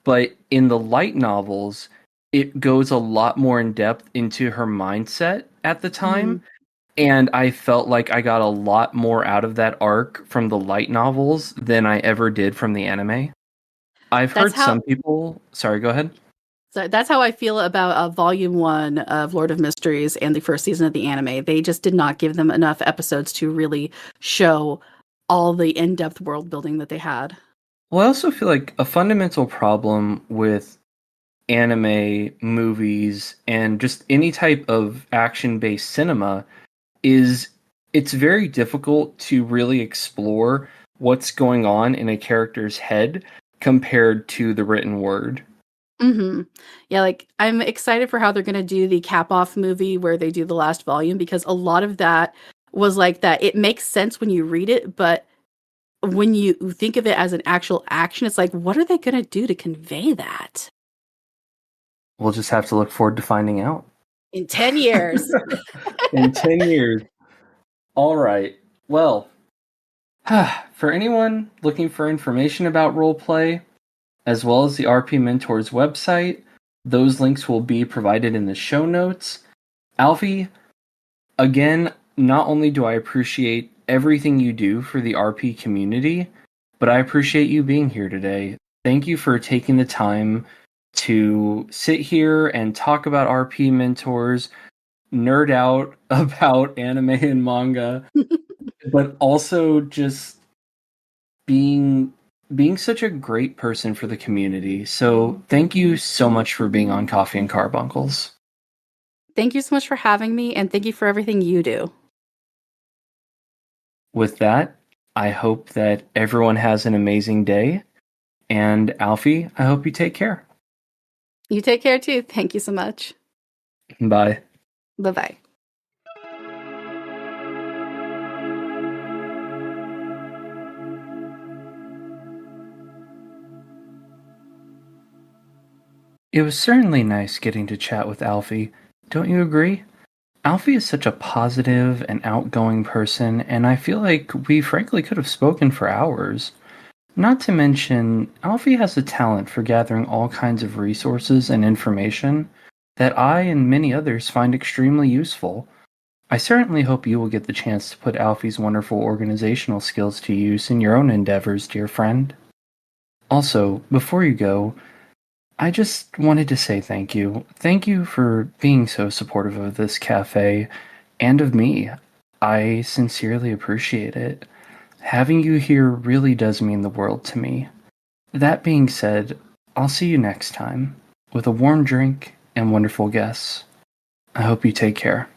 but in the light novels, it goes a lot more in depth into her mindset at the time. And I felt like I got a lot more out of that arc from the light novels than I ever did from the anime. I've heard some people. Sorry, go ahead. So that's how I feel about Volume 1 of Lord of Mysteries and the first season of the anime. They just did not give them enough episodes to really show all the in-depth world building that they had. Well, I also feel like a fundamental problem with anime, movies, and just any type of action-based cinema is it's very difficult to really explore what's going on in a character's head compared to the written word. Yeah, like I'm excited for how they're going to do the cap off movie where they do the last volume, because a lot of that was like that. It makes sense when you read it, but when you think of it as an actual action, it's like, what are they going to do to convey that? We'll just have to look forward to finding out. In 10 years. In 10 years. All right. Well, for anyone looking for information about roleplay, as well as the RP Mentors website, those links will be provided in the show notes. Alphie, again, not only do I appreciate everything you do for the RP community, but I appreciate you being here today. Thank you for taking the time to sit here and talk about RP Mentors, nerd out about anime and manga, but also just being such a great person for the community. So thank you so much for being on Coffee and Carbuncles. Thank you so much for having me, and thank you for everything you do. With that, I hope that everyone has an amazing day. And Alphie, I hope you take care. You take care too. Thank you so much. Bye. Bye-bye. It was certainly nice getting to chat with Alphie. Don't you agree? Alphie is such a positive and outgoing person, and I feel like we frankly could have spoken for hours. Not to mention, Alphie has a talent for gathering all kinds of resources and information that I and many others find extremely useful. I certainly hope you will get the chance to put Alphie's wonderful organizational skills to use in your own endeavors, dear friend. Also, before you go, I just wanted to say thank you. Thank you for being so supportive of this cafe and of me. I sincerely appreciate it. Having you here really does mean the world to me. That being said, I'll see you next time with a warm drink and wonderful guests. I hope you take care.